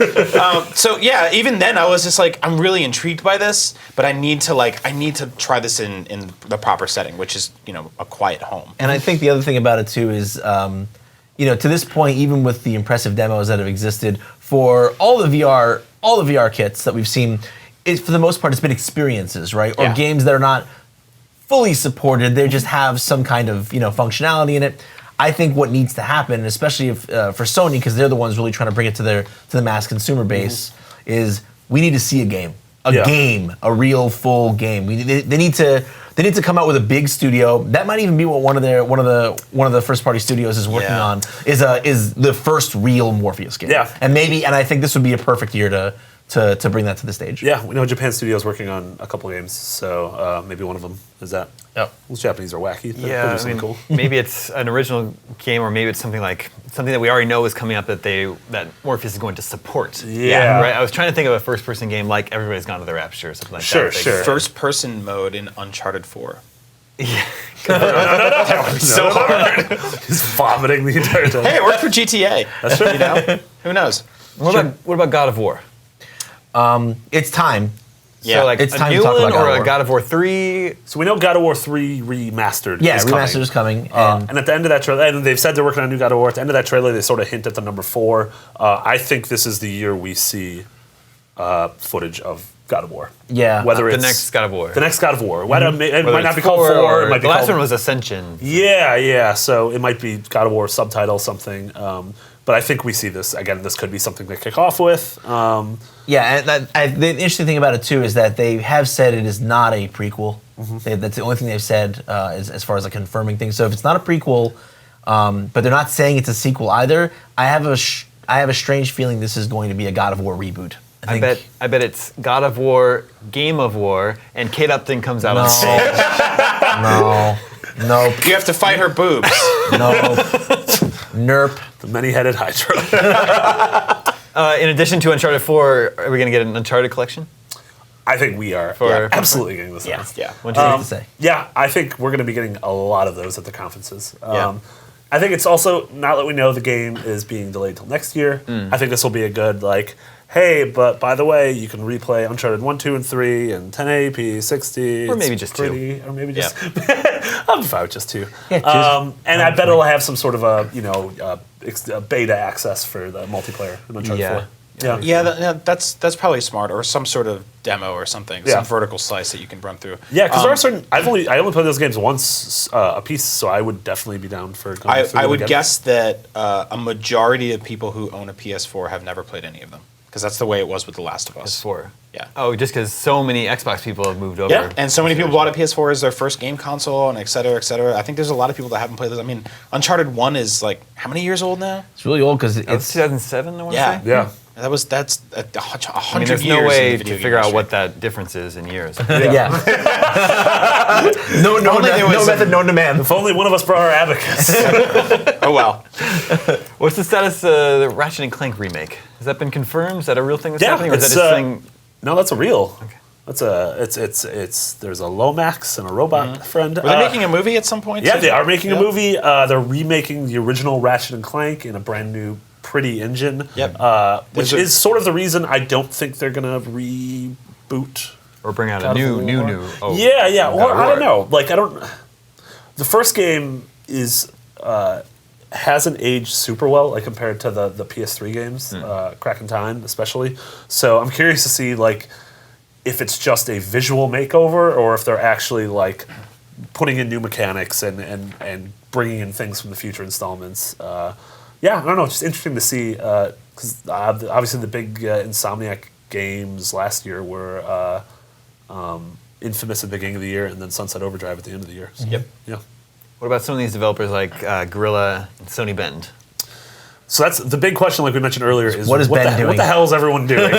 Speaker 4: So yeah, even then I was just like, I'm really intrigued by this, but I need to try this in the proper setting, which is a quiet home.
Speaker 3: And I think the other thing about it too is, to this point, even with the impressive demos that have existed for all the VR kits that we've seen, for the most part, it's been experiences, right? Or games that are not fully supported; they just have some kind of functionality in it. I think what needs to happen, especially for Sony, because they're the ones really trying to bring it to the mass consumer base, is we need to see a game, a real full game. They need to come out with a big studio. That might even be what one of the first party studios is working on is the first real Morpheus game. Yeah, and I think this would be a perfect year to bring that to the stage.
Speaker 2: Yeah, we know Japan Studio is working on a couple games, so maybe one of them is that.
Speaker 3: Yep.
Speaker 2: Those Japanese are wacky.
Speaker 1: Yeah, cool. Maybe it's an original game, or maybe it's something that we already know is coming up that Morpheus is going to support.
Speaker 2: Yeah.
Speaker 1: Right. I was trying to think of a first-person game like Everybody's Gone to the Rapture or something like that.
Speaker 2: Sure.
Speaker 4: First-person mode in Uncharted 4.
Speaker 1: Yeah.
Speaker 4: That would be so hard.
Speaker 2: He's vomiting the entire time.
Speaker 4: Hey, it worked for GTA.
Speaker 2: That's true.
Speaker 4: Who knows?
Speaker 1: What about God of War?
Speaker 3: It's time.
Speaker 1: Yeah, so like
Speaker 3: it's time
Speaker 1: a
Speaker 3: to
Speaker 1: new
Speaker 3: talk
Speaker 1: one
Speaker 3: about
Speaker 1: or a God of War 3?
Speaker 2: So we know God of War 3 remastered.
Speaker 3: Yeah,
Speaker 2: is
Speaker 3: remastered is coming.
Speaker 2: And at the end of that trailer, and they've said they're working on a new God of War. At the end of that trailer, they sort of hint at the number 4. I think this is the year we see footage of God of War.
Speaker 3: Yeah,
Speaker 1: whether it's the next God of War.
Speaker 2: The next God of War. It might not be called 4. It might be
Speaker 1: the last one was Ascension.
Speaker 2: Yeah. So it might be God of War subtitle something. But I think we see this again. This could be something they kick off with.
Speaker 3: Yeah, and the interesting thing about it too is that they have said it is not a prequel. That's the only thing they've said as far as like confirming things. So if it's not a prequel, but they're not saying it's a sequel either, I have a strange feeling this is going to be a God of War reboot.
Speaker 1: I bet it's God of War, Game of War, and Kate Upton comes out on stage.
Speaker 3: No.
Speaker 4: You have to fight her boobs.
Speaker 3: Nerp.
Speaker 2: The many-headed Hydra.
Speaker 1: In addition to Uncharted 4, are we going to get an Uncharted collection?
Speaker 2: I think we are absolutely getting this announced.
Speaker 3: Yeah. What do you have to say?
Speaker 2: Yeah, I think we're going to be getting a lot of those at the conferences. I think it's also, now that we know the game is being delayed till next year, I think this will be a good, hey, but by the way, you can replay Uncharted 1, 2, and 3 in 1080p, 60.
Speaker 1: Or maybe just 2.
Speaker 2: Or maybe just.
Speaker 4: Yeah.
Speaker 2: I'm fine with just 2.
Speaker 3: Yeah,
Speaker 2: and I bet it'll have some sort of a beta access for the multiplayer in Uncharted 4.
Speaker 4: Yeah, that's probably smart, or some sort of demo or something,
Speaker 2: Yeah.
Speaker 4: some vertical slice that you can run through.
Speaker 2: Yeah, because there are certain. I only played those games once a piece, so I would definitely be down for going through
Speaker 4: I
Speaker 2: them
Speaker 4: would
Speaker 2: again.
Speaker 4: guess that a majority of people who own a PS4 have never played any of them, because that's the way it was with The Last of Us.
Speaker 1: PS4.
Speaker 4: Yeah.
Speaker 1: Oh, just because so many Xbox people have moved over.
Speaker 4: Yeah, and so many people bought a PS4 as their first game console, and et cetera, et cetera. I think there's a lot of people that haven't played this. I mean, Uncharted 1 is like, how many years old now?
Speaker 3: It's really old because
Speaker 1: It's
Speaker 3: it's
Speaker 1: 2007, I want to
Speaker 4: Yeah.
Speaker 1: say.
Speaker 2: Yeah.
Speaker 4: That's 100
Speaker 1: I mean,
Speaker 4: years.
Speaker 1: there's no
Speaker 4: in
Speaker 1: way
Speaker 4: the
Speaker 1: to
Speaker 4: video game
Speaker 1: figure out
Speaker 4: industry.
Speaker 1: what that difference is in years.
Speaker 3: yeah. no
Speaker 4: Only there was
Speaker 3: method known to man.
Speaker 2: If only one of us brought our abacus.
Speaker 4: Oh well.
Speaker 1: What's the status of the Ratchet and Clank remake? Has that been confirmed? Is that a real thing that's
Speaker 2: Yeah,
Speaker 1: happening, or is that
Speaker 2: it's,
Speaker 1: just something?
Speaker 2: No, that's a real. Okay. That's it's there's a Lomax and a robot friend.
Speaker 4: Were they making a movie at some point?
Speaker 2: Yeah,
Speaker 4: too?
Speaker 2: they are making a
Speaker 4: Yeah.
Speaker 2: movie. They're remaking the original Ratchet and Clank in a brand new, pretty engine.
Speaker 4: Yep.
Speaker 2: Which
Speaker 4: There's a-
Speaker 2: is sort of the reason I don't think they're gonna reboot.
Speaker 1: Or bring out a
Speaker 2: God of
Speaker 1: new.
Speaker 2: War.
Speaker 1: Oh,
Speaker 2: Yeah.
Speaker 1: God
Speaker 2: Well,
Speaker 1: of
Speaker 2: I don't
Speaker 1: War.
Speaker 2: know. Like I don't. The first game is hasn't aged super well, like compared to the PS3 games, Crack in Time especially. So I'm curious to see like if it's just a visual makeover or if they're actually like putting in new mechanics and bringing in things from the future installments. Yeah, I don't know. Just interesting to see because obviously the big Insomniac games last year were Infamous at the beginning of the year and then Sunset Overdrive at the end of the year. So,
Speaker 4: Yep.
Speaker 2: Yeah.
Speaker 1: What about some of these developers like Guerrilla and Sony Bend?
Speaker 2: So that's the big question, like we mentioned earlier, is
Speaker 3: What is Bend doing?
Speaker 2: What the hell is everyone doing?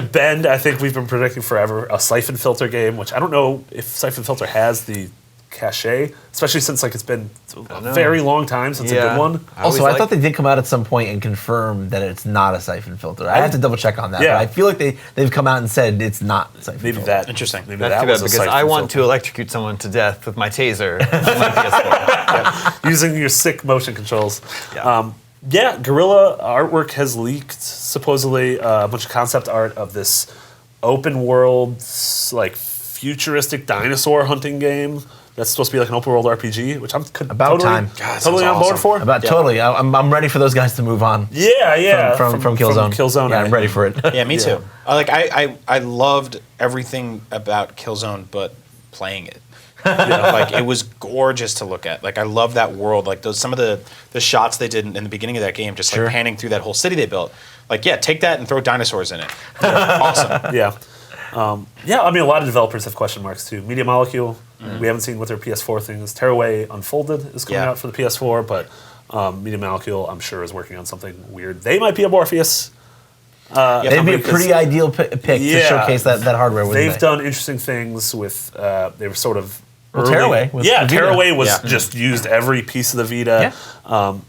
Speaker 2: Bend, I think we've been predicting forever, a Siphon Filter game, which I don't know if Siphon Filter has the cachet, especially since like it's been a very long time since a good one.
Speaker 3: Also, I thought they did come out at some point and confirm that it's not a siphon filter. I have to double check on that.
Speaker 2: Yeah.
Speaker 3: But I feel like they've come out and said it's not siphon
Speaker 2: Maybe
Speaker 3: filter.
Speaker 2: that
Speaker 4: Interesting.
Speaker 2: Maybe
Speaker 1: That's
Speaker 2: that
Speaker 1: too
Speaker 2: was
Speaker 1: bad
Speaker 2: a
Speaker 1: because
Speaker 2: Siphon
Speaker 1: I want to
Speaker 2: Filter.
Speaker 1: electrocute someone to death with my taser on my PS4.
Speaker 2: Using your sick motion controls.
Speaker 1: Yeah.
Speaker 2: Guerrilla artwork has leaked supposedly a bunch of concept art of this open world, like futuristic dinosaur hunting game. That's supposed to be like an open world RPG, which I'm
Speaker 3: About
Speaker 2: totally,
Speaker 3: time.
Speaker 4: God,
Speaker 2: totally
Speaker 4: sounds
Speaker 2: on board
Speaker 4: awesome.
Speaker 2: for.
Speaker 3: Totally. I'm ready for those guys to move on.
Speaker 2: Yeah.
Speaker 3: From Killzone.
Speaker 2: Killzone.
Speaker 3: Yeah, I'm ready for it.
Speaker 4: Yeah, me too. I loved everything about Killzone, but playing it. Like it was gorgeous to look at. Like I love that world. Like some of the shots they did in the beginning of that game, just like panning through that whole city they built. Like take that and throw dinosaurs in it. Awesome.
Speaker 2: Yeah. I mean, a lot of developers have question marks too. Media Molecule, we haven't seen what their PS4 thing is. Tearaway Unfolded is coming out for the PS4, but Media Molecule, I'm sure, is working on something weird. They might be a Morpheus.
Speaker 3: They'd be a pretty ideal pick to showcase that hardware. Wouldn't
Speaker 2: They've
Speaker 3: they?
Speaker 2: done interesting things with. They were sort of.
Speaker 3: Well,
Speaker 2: early-
Speaker 3: Tearaway was the Vita.
Speaker 2: Tearaway was
Speaker 4: Yeah.
Speaker 2: just used every piece of the Vita.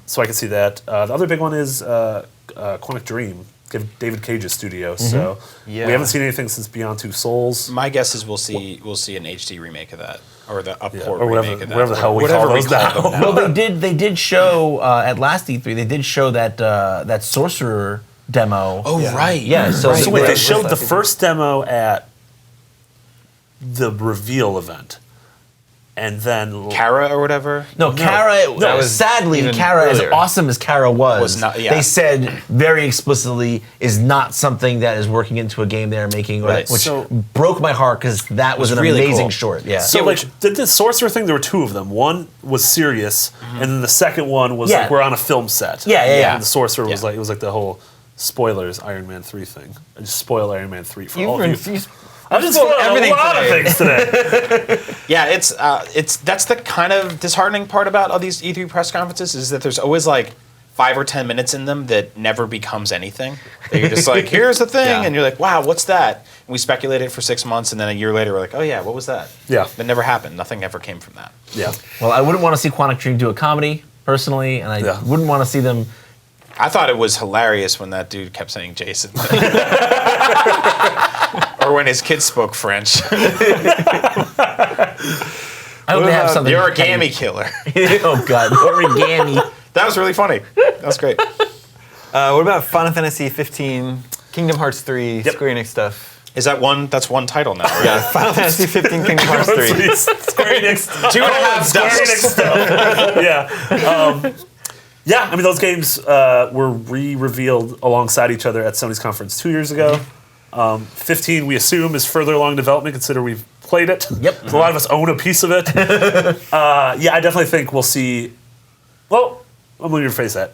Speaker 2: So I can see that. The other big one is Quantic Dream, David Cage's studio. So we haven't seen anything since Beyond Two Souls.
Speaker 4: My guess is we'll see an HD remake of that, or the upport
Speaker 2: or whatever-
Speaker 4: remake of that,
Speaker 2: whatever the hell we
Speaker 4: whatever
Speaker 2: call those now.
Speaker 4: them
Speaker 3: Well, they did show at last E3. They did show that Sorcerer demo.
Speaker 4: Oh right,
Speaker 3: Yeah, so
Speaker 2: So wait,
Speaker 3: Right.
Speaker 2: they showed the first demo at the reveal event, and then
Speaker 4: Kara or whatever.
Speaker 3: No, Kara.
Speaker 1: that was
Speaker 3: sadly,
Speaker 1: even
Speaker 3: Kara, as
Speaker 1: earlier.
Speaker 3: awesome as Kara was,
Speaker 4: not- yeah.
Speaker 3: they said very explicitly is not something that is working into a game they're making, or
Speaker 4: Right.
Speaker 3: which
Speaker 2: So-
Speaker 3: broke my heart because that was an
Speaker 4: really
Speaker 3: amazing
Speaker 4: cool.
Speaker 3: short. Yeah.
Speaker 2: So like the Sorcerer thing, there were two of them. One was serious, and then the second one was
Speaker 3: Yeah.
Speaker 2: like we're on a film set.
Speaker 3: Yeah.
Speaker 2: And the Sorcerer was
Speaker 4: Yeah.
Speaker 2: like it was like the whole spoilers Iron Man 3 thing. I just spoil Iron Man 3 for all
Speaker 1: You've
Speaker 2: of
Speaker 1: been,
Speaker 2: you. I've just spoiled
Speaker 1: everything
Speaker 2: a lot of
Speaker 1: today.
Speaker 2: things today.
Speaker 4: Yeah, it's that's the kind of disheartening part about all these E3 press conferences is that there's always like 5 or 10 minutes in them that never becomes anything. That you're just like, here's the thing,
Speaker 1: Yeah.
Speaker 4: and you're like, wow, what's that? And we speculated for 6 months, and then a year later we're like, oh yeah, what was that?
Speaker 2: Yeah.
Speaker 4: That never happened. Nothing ever came from that.
Speaker 2: Yeah.
Speaker 3: Well, I wouldn't want to see Quantic Dream do a comedy personally, and I
Speaker 2: Yeah.
Speaker 3: wouldn't want to see them.
Speaker 4: I thought it was hilarious when that dude kept saying Jason. Or when his kids spoke French.
Speaker 3: I hope they have something.
Speaker 4: The origami killer.
Speaker 3: Oh God, origami.
Speaker 4: That was really funny. That was great.
Speaker 1: What about Final Fantasy 15 Kingdom Hearts 3, Square Enix stuff.
Speaker 4: Is that one? That's one title now. Right?
Speaker 1: Yeah, Final Fantasy 15, Kingdom Hearts 3.
Speaker 2: Square Enix.
Speaker 4: 2.5
Speaker 2: Square Enix stuff. Yeah. Yeah, I mean, those games were re-revealed alongside each other at Sony's conference 2 years ago. 15, we assume, is further along development, consider we've played it.
Speaker 3: Yep.
Speaker 2: So a lot of us own a piece of it. Yeah, I definitely think we'll see... Well, I'm going to rephrase that.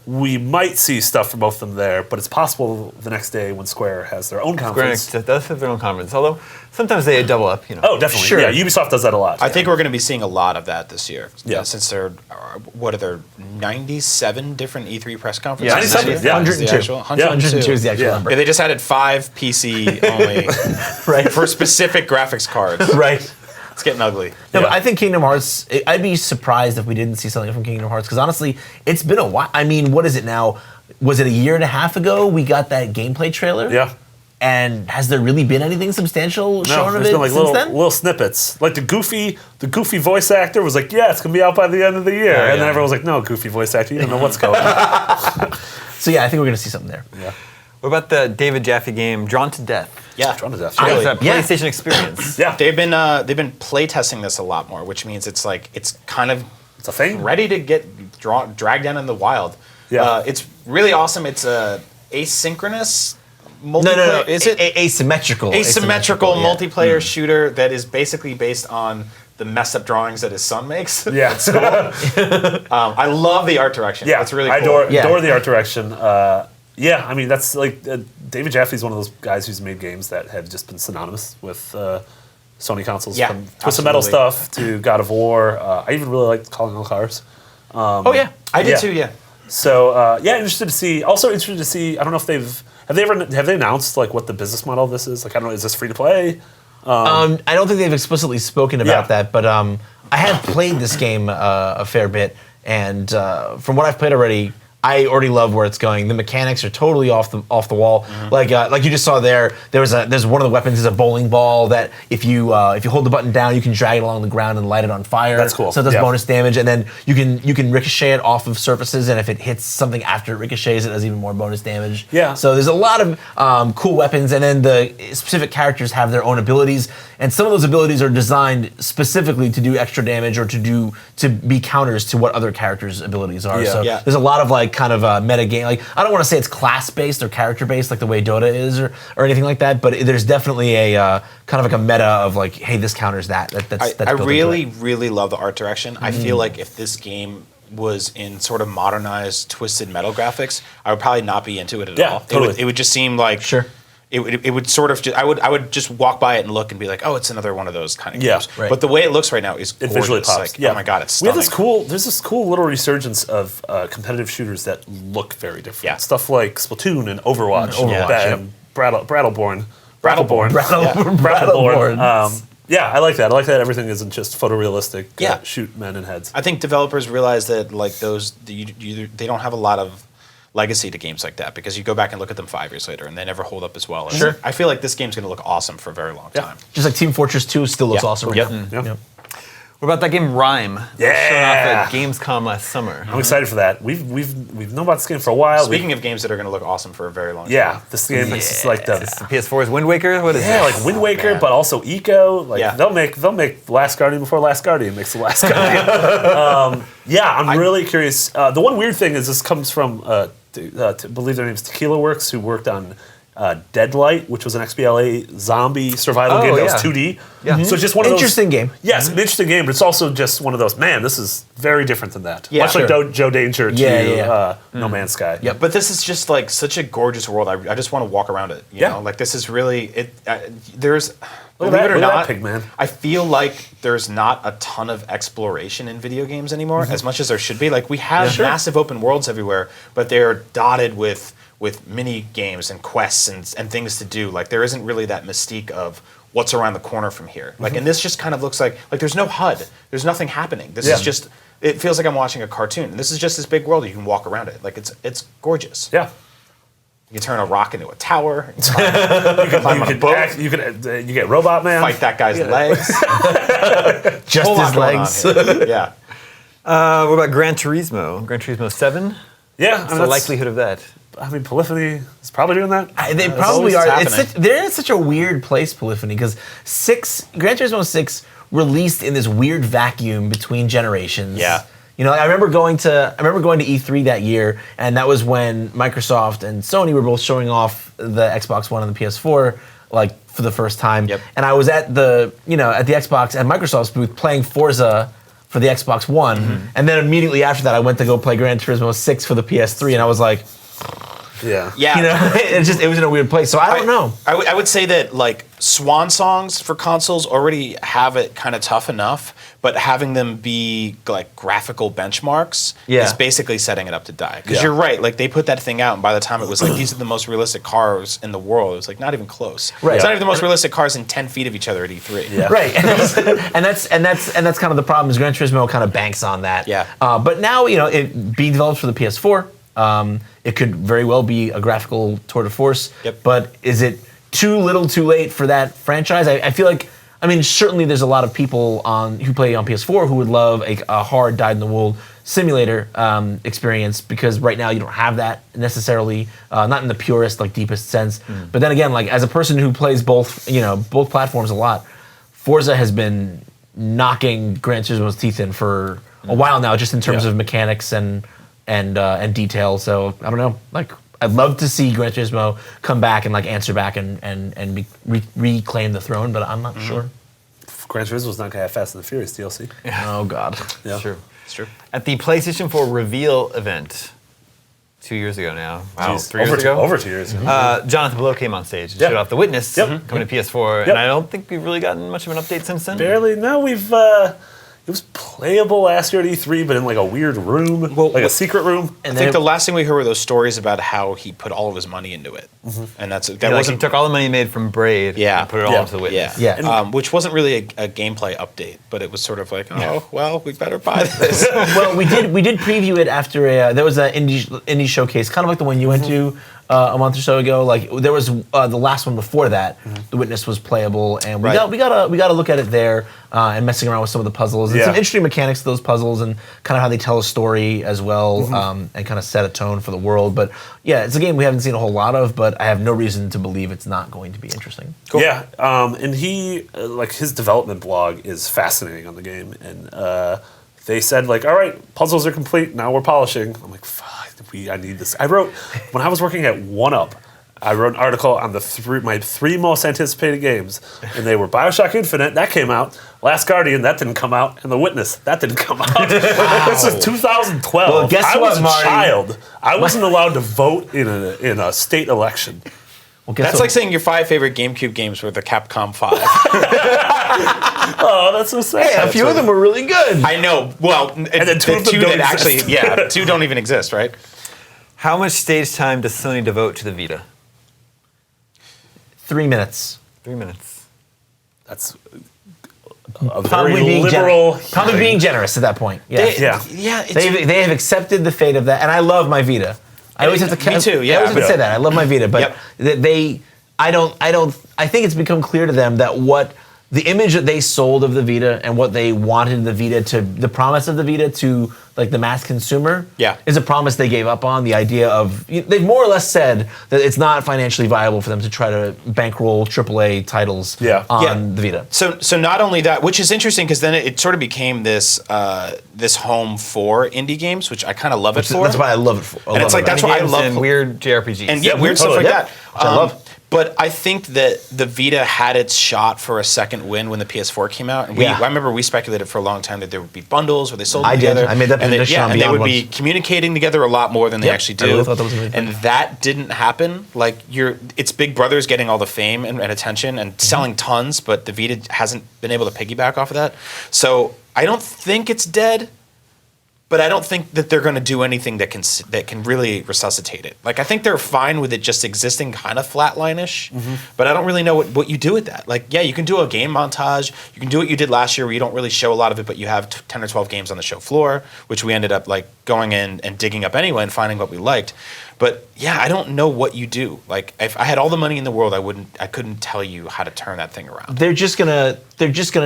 Speaker 2: We might see stuff from both of them there, but it's possible the next day when Square has their own conference.
Speaker 1: Square Enix does have their own conference, although sometimes they double up,
Speaker 2: Oh, definitely.
Speaker 3: Sure.
Speaker 2: Yeah, Ubisoft does that a lot.
Speaker 4: I think we're going to be seeing a lot of that this year.
Speaker 2: Yeah.
Speaker 4: Since what are there, 97 different E3 press conferences?
Speaker 2: 97,
Speaker 4: this year?
Speaker 2: yeah.
Speaker 4: Is the
Speaker 3: 102.
Speaker 4: actual-
Speaker 3: 102 is the actual
Speaker 2: Yeah.
Speaker 3: number.
Speaker 4: Yeah, they just added 5 PC only
Speaker 3: Right.
Speaker 4: for specific graphics cards.
Speaker 3: Right.
Speaker 4: It's getting ugly.
Speaker 3: No,
Speaker 2: Yeah.
Speaker 3: but I think Kingdom Hearts, I'd be surprised if we didn't see something from Kingdom Hearts, because honestly, it's been a while. I mean, what is it now? Was it a year and a half ago we got that gameplay trailer?
Speaker 2: Yeah.
Speaker 3: And has there really been anything substantial
Speaker 2: No,
Speaker 3: shown of
Speaker 2: there's
Speaker 3: it
Speaker 2: been like
Speaker 3: since then?
Speaker 2: little snippets. Like the goofy voice actor was like, yeah, it's going to be out by the end of the year. And then everyone was like, no, goofy voice actor, you don't know what's going on.
Speaker 3: So yeah, I think we're going to see something there.
Speaker 2: Yeah.
Speaker 1: What about the David Jaffe game, Drawn to Death?
Speaker 4: Yeah.
Speaker 2: Drawn to Death.
Speaker 1: That was
Speaker 2: Really?
Speaker 1: that
Speaker 3: Yeah.
Speaker 1: PlayStation experience.
Speaker 2: Yeah.
Speaker 4: They've been play testing this a lot more, which means it's kind of
Speaker 2: It's a thing.
Speaker 4: ready to get dragged down in the wild.
Speaker 2: Yeah.
Speaker 4: It's really awesome. It's a asynchronous multiplayer.
Speaker 3: No.
Speaker 4: Is it
Speaker 3: asymmetrical?
Speaker 4: asymmetrical
Speaker 3: yeah.
Speaker 4: multiplayer shooter that is basically based on the messed up drawings that his son makes?
Speaker 2: Yeah.
Speaker 4: I love the art direction.
Speaker 2: Yeah.
Speaker 4: It's really
Speaker 2: I
Speaker 4: cool.
Speaker 2: adore the art direction. Yeah, I mean, that's like, David Jaffe's one of those guys who's made games that have just been synonymous with Sony consoles.
Speaker 4: Yeah,
Speaker 2: From Twisted Metal
Speaker 4: absolutely.
Speaker 2: stuff to God of War. I even really liked Calling All Cars.
Speaker 3: Oh yeah.
Speaker 4: I did
Speaker 2: Yeah.
Speaker 4: too. Yeah.
Speaker 2: So yeah, interested to see. Also interested to see. I don't know if have they announced like what the business model of this is? Like I don't know. Is this free to play?
Speaker 3: I don't think they've explicitly spoken about
Speaker 2: Yeah.
Speaker 3: that, but I have played this game a fair bit, and from what I've played already, I already love where it's going. The mechanics are totally off the wall.
Speaker 2: Mm-hmm.
Speaker 3: Like you just saw there's one of the weapons is a bowling ball that if you hold the button down, you can drag it along the ground and light it on fire.
Speaker 2: That's cool.
Speaker 3: So it does
Speaker 2: Yeah.
Speaker 3: bonus damage, and then you can ricochet it off of surfaces, and if it hits something after it ricochets, it does even more bonus damage.
Speaker 2: Yeah.
Speaker 3: So there's a lot of cool weapons, and then the specific characters have their own abilities, and some of those abilities are designed specifically to do extra damage or to be counters to what other characters' abilities are.
Speaker 2: Yeah.
Speaker 3: So
Speaker 4: Yeah.
Speaker 3: there's a lot of like kind of meta game. Like I don't want to say it's class based or character based like the way Dota is or anything like that, but there's definitely a kind of like a meta of like, hey, this counters that. That's
Speaker 4: I
Speaker 3: built into
Speaker 4: really,
Speaker 3: it.
Speaker 4: really love the art direction. I feel like if this game was in sort of modernized Twisted Metal graphics, I would probably not be into it at
Speaker 2: Yeah,
Speaker 4: all.
Speaker 2: totally.
Speaker 4: It would just seem like
Speaker 3: Sure.
Speaker 4: It would sort of just, I would just walk by it and look and be like, oh, it's another one of those kind of
Speaker 2: Yeah,
Speaker 4: games.
Speaker 3: right.
Speaker 4: But the way it looks right now is
Speaker 2: It
Speaker 4: gorgeous.
Speaker 2: visually pops.
Speaker 4: Like,
Speaker 2: yeah.
Speaker 4: oh my god, it's
Speaker 2: we have
Speaker 4: stunning.
Speaker 2: there's this cool little resurgence of competitive shooters that look very different.
Speaker 4: Yeah.
Speaker 2: Stuff like Splatoon and Overwatch,
Speaker 3: Overwatch,
Speaker 2: and Battleborn.
Speaker 3: Battleborn.
Speaker 2: Yeah, I like that. I like that everything isn't just photorealistic.
Speaker 4: Yeah.
Speaker 2: Shoot men in heads.
Speaker 4: I think developers realize that like they don't have a lot of legacy to games like that because you go back and look at them 5 years later and they never hold up as well. And
Speaker 3: Sure.
Speaker 4: I feel like this game's going to look awesome for a very long time.
Speaker 3: Just like Team Fortress 2 still looks
Speaker 4: Yeah.
Speaker 3: awesome right
Speaker 4: Yep.
Speaker 3: now.
Speaker 2: Yeah.
Speaker 3: Yep.
Speaker 1: What about that game Rhyme?
Speaker 2: Yeah.
Speaker 1: Shown off at Gamescom last summer.
Speaker 2: I'm excited for that. We've known about this game for a while.
Speaker 4: Speaking of games that are going to look awesome for a very long time.
Speaker 2: yeah, this game is just like the
Speaker 1: PS4's Wind Waker? What is
Speaker 2: yeah,
Speaker 1: it?
Speaker 2: like Wind Waker,
Speaker 4: man.
Speaker 2: but also Eco. Like
Speaker 4: Yeah.
Speaker 2: they'll make Last Guardian before Last Guardian makes the Last Guardian. Yeah, I'm really curious. The one weird thing is this comes from I believe their name's Tequila Works, who worked on Deadlight, which was an XBLA zombie survival
Speaker 1: Oh,
Speaker 2: game that
Speaker 1: yeah.
Speaker 2: was 2D.
Speaker 1: Yeah.
Speaker 2: So it's just one of those
Speaker 3: Interesting game.
Speaker 2: Yes, an interesting game, but it's also just one of those. Man, this is very different than that.
Speaker 4: Yeah,
Speaker 2: Much like
Speaker 3: sure.
Speaker 2: Joe Danger to
Speaker 3: Yeah.
Speaker 2: No Man's Sky.
Speaker 3: Yep.
Speaker 4: But this is just like such a gorgeous world. I just want to walk around it. You
Speaker 2: Yeah.
Speaker 4: know, like this is really it. There's
Speaker 2: Look
Speaker 4: believe
Speaker 2: at
Speaker 4: it or
Speaker 2: that
Speaker 4: not,
Speaker 2: Pigman.
Speaker 4: I feel like there's not a ton of exploration in video games anymore, as much as there should be. Like we have massive open worlds everywhere, but they're dotted with mini games and quests and things to do. Like there isn't really that mystique of what's around the corner from here. Like and this just kind of looks like there's no HUD. There's nothing happening. This
Speaker 2: Yeah.
Speaker 4: is just it feels like I'm watching a cartoon. And this is just this big world you can walk around it. Like it's gorgeous.
Speaker 2: Yeah.
Speaker 4: You can turn a rock into a tower. You can climb on a boat.
Speaker 2: You get Robot Man.
Speaker 4: Fight that guy's legs.
Speaker 3: Just
Speaker 4: Whole lot
Speaker 3: his
Speaker 4: going on
Speaker 3: legs.
Speaker 4: here. Yeah.
Speaker 1: What about Gran Turismo? Gran Turismo 7?
Speaker 2: Yeah, I
Speaker 1: What's
Speaker 2: mean,
Speaker 1: the
Speaker 2: that's-
Speaker 1: likelihood of that?
Speaker 2: I mean, Polyphony is probably doing that.
Speaker 3: They probably are.
Speaker 4: happening.
Speaker 3: They're in such a weird place, Polyphony, because Gran Turismo 6 released in this weird vacuum between generations.
Speaker 4: Yeah.
Speaker 3: You know, I remember going to E3 that year, and that was when Microsoft and Sony were both showing off the Xbox One and the PS4, like for the first time.
Speaker 4: Yep.
Speaker 3: And I was at the Xbox and Microsoft's booth playing Forza for the Xbox One, and then immediately after that, I went to go play Gran Turismo 6 for the PS3, and I was like,
Speaker 2: Yeah.
Speaker 4: Yeah.
Speaker 3: you know, it was in a weird place. So I don't know.
Speaker 4: I would say that like swan songs for consoles already have it kind of tough enough, but having them be like graphical benchmarks is basically setting it up to die. Because you're right, like they put that thing out, and by the time it was like these are the most realistic cars in the world, it was like not even close.
Speaker 3: Right.
Speaker 4: It's not even the most realistic cars in 10 feet of each other at E3.
Speaker 2: Yeah.
Speaker 3: Right, and that's kind of the problem. Is Gran Turismo kind of banks on that.
Speaker 4: Yeah.
Speaker 3: But now it being developed for the PS4, it could very well be a graphical tour de force.
Speaker 4: Yep.
Speaker 3: But is it too little, too late for that franchise? I feel like. I mean, certainly there's a lot of people who play on PS4 who would love a hard, dyed-in-the-wool simulator experience, because right now you don't have that necessarily, not in the purest, like deepest sense. But then again, like as a person who plays both platforms a lot, Forza has been knocking Gran Turismo's teeth in for a while now, just in terms of mechanics and detail. So I don't know, like. I'd love to see Gran Turismo come back and like answer back and reclaim the throne, but I'm not sure.
Speaker 2: Gran Turismo's not gonna have Fast and the Furious DLC.
Speaker 3: Oh God,
Speaker 2: Yeah.
Speaker 1: It's true.
Speaker 4: It's true.
Speaker 1: At the PlayStation 4 reveal event 2 years ago now. Wow,
Speaker 2: Jeez,
Speaker 1: 3 years ago?
Speaker 2: Over 2 years ago.
Speaker 1: Jonathan Blow came on stage and
Speaker 2: Yep.
Speaker 1: showed off The Witness
Speaker 2: Yep.
Speaker 1: coming to PS4,
Speaker 2: Yep.
Speaker 1: and I don't think we've really gotten much of an update since then.
Speaker 2: Barely. No, we've. It was playable last year at E3, but in like a weird room, like a secret room.
Speaker 4: I think the last thing we heard were those stories about how he put all of his money into it, and that
Speaker 1: He
Speaker 4: wasn't
Speaker 1: took all the money he made from Braid and put it all into The Witness.
Speaker 3: Yeah.
Speaker 4: which wasn't really a gameplay update, but it was sort of like, well, we better buy this.
Speaker 3: Well, we did preview it after there was an indie showcase, kind of like the one you went to a month or so ago. Like there was the last one before that. The Witness was playable, and we got a look at it there and messing around with some of the puzzles and some interesting mechanics to those puzzles and kind of how they tell a story as well, and kind of set a tone for the world. But yeah, it's a game we haven't seen a whole lot of, but I have no reason to believe it's not going to be interesting.
Speaker 2: Cool. Yeah, and he like his development blog is fascinating on the game, and they said like, all right, puzzles are complete, now we're polishing. I'm like, fuck, I need this. I wrote when I was working at 1UP. I wrote an article on my three most anticipated games, and they were BioShock Infinite, that came out, Last Guardian, that didn't come out, and The Witness, that didn't come out. This is 2012.
Speaker 3: Well, guess
Speaker 2: I
Speaker 3: what,
Speaker 2: was a
Speaker 3: Marty?
Speaker 2: child. I wasn't allowed to vote in a state election.
Speaker 3: Well,
Speaker 4: That's like saying your 5 favorite GameCube games were the Capcom 5.
Speaker 2: Oh, that's so sad.
Speaker 3: a few of them were really good.
Speaker 4: I know. Well, and
Speaker 2: then two of them don't exist.
Speaker 4: 2 don't even exist, right?
Speaker 1: How much stage time does Sony devote to the Vita?
Speaker 3: 3 minutes.
Speaker 1: 3 minutes.
Speaker 2: That's a very liberal.
Speaker 3: Probably being generous at that point. Yeah. They have accepted the fate of that, and I love my Vita. I always have to.
Speaker 4: Me too. Yeah.
Speaker 3: I always have to say that I love my Vita, but I think it's become clear to them that what the image that they sold of the Vita and what they wanted the Vita to, the promise of the Vita to like the mass consumer, is a promise they gave up on. The idea of they've more or less said that it's not financially viable for them to try to bankroll AAA titles on the Vita.
Speaker 4: So not only that, which is interesting because then it sort of became this this home for indie games, which I kind of love it for.
Speaker 3: That's why I love it for.
Speaker 4: And it's like that's why I love
Speaker 1: and weird JRPGs
Speaker 4: and weird stuff like that.
Speaker 3: Which I love.
Speaker 4: But I think that the Vita had its shot for a second win when the PS4 came out. And I remember we speculated for a long time that there would be bundles where they sold them together.
Speaker 3: I made that prediction on
Speaker 4: and they
Speaker 3: Beyond
Speaker 4: would be communicating together a lot more than they actually do.
Speaker 3: I really thought that was amazing.
Speaker 4: And that didn't happen. Like it's Big Brother's getting all the fame and attention and selling tons, but the Vita hasn't been able to piggyback off of that. So I don't think it's dead. But I don't think that they're going to do anything that can really resuscitate it. Like I think they're fine with it just existing kind of flatline-ish, but I don't really know what you do with that. Like, yeah, you can do a game montage. You can do what you did last year where you don't really show a lot of it, but you have 10 or 12 games on the show floor, which we ended up like going in and digging up anyway and finding what we liked. But yeah, I don't know what you do. Like if I had all the money in the world, I couldn't tell you how to turn that thing around.
Speaker 3: They're just gonna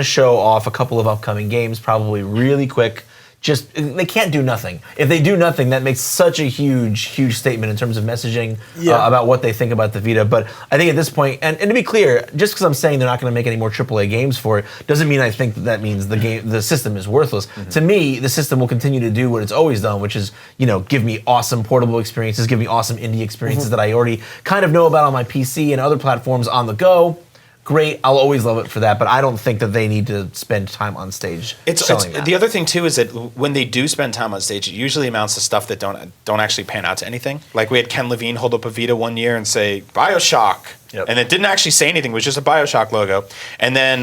Speaker 3: show off a couple of upcoming games, probably really quick. they can't do nothing. If they do nothing, that makes such a huge statement in terms of messaging about what they think about the Vita. But I think at this point, and to be clear, just because I'm saying they're not going to make any more AAA games for it, doesn't mean I think that means the system is worthless. To me, the system will continue to do what it's always done, which is, give me awesome portable experiences, give me awesome indie experiences that I already kind of know about on my PC and other platforms on the go. Great, I'll always love it for that, but I don't think that they need to spend time on stage selling that.
Speaker 4: The other thing too is that when they do spend time on stage, it usually amounts to stuff that don't actually pan out to anything. Like we had Ken Levine hold up a Vita one year and say BioShock, and it didn't actually say anything; it was just a BioShock logo. And then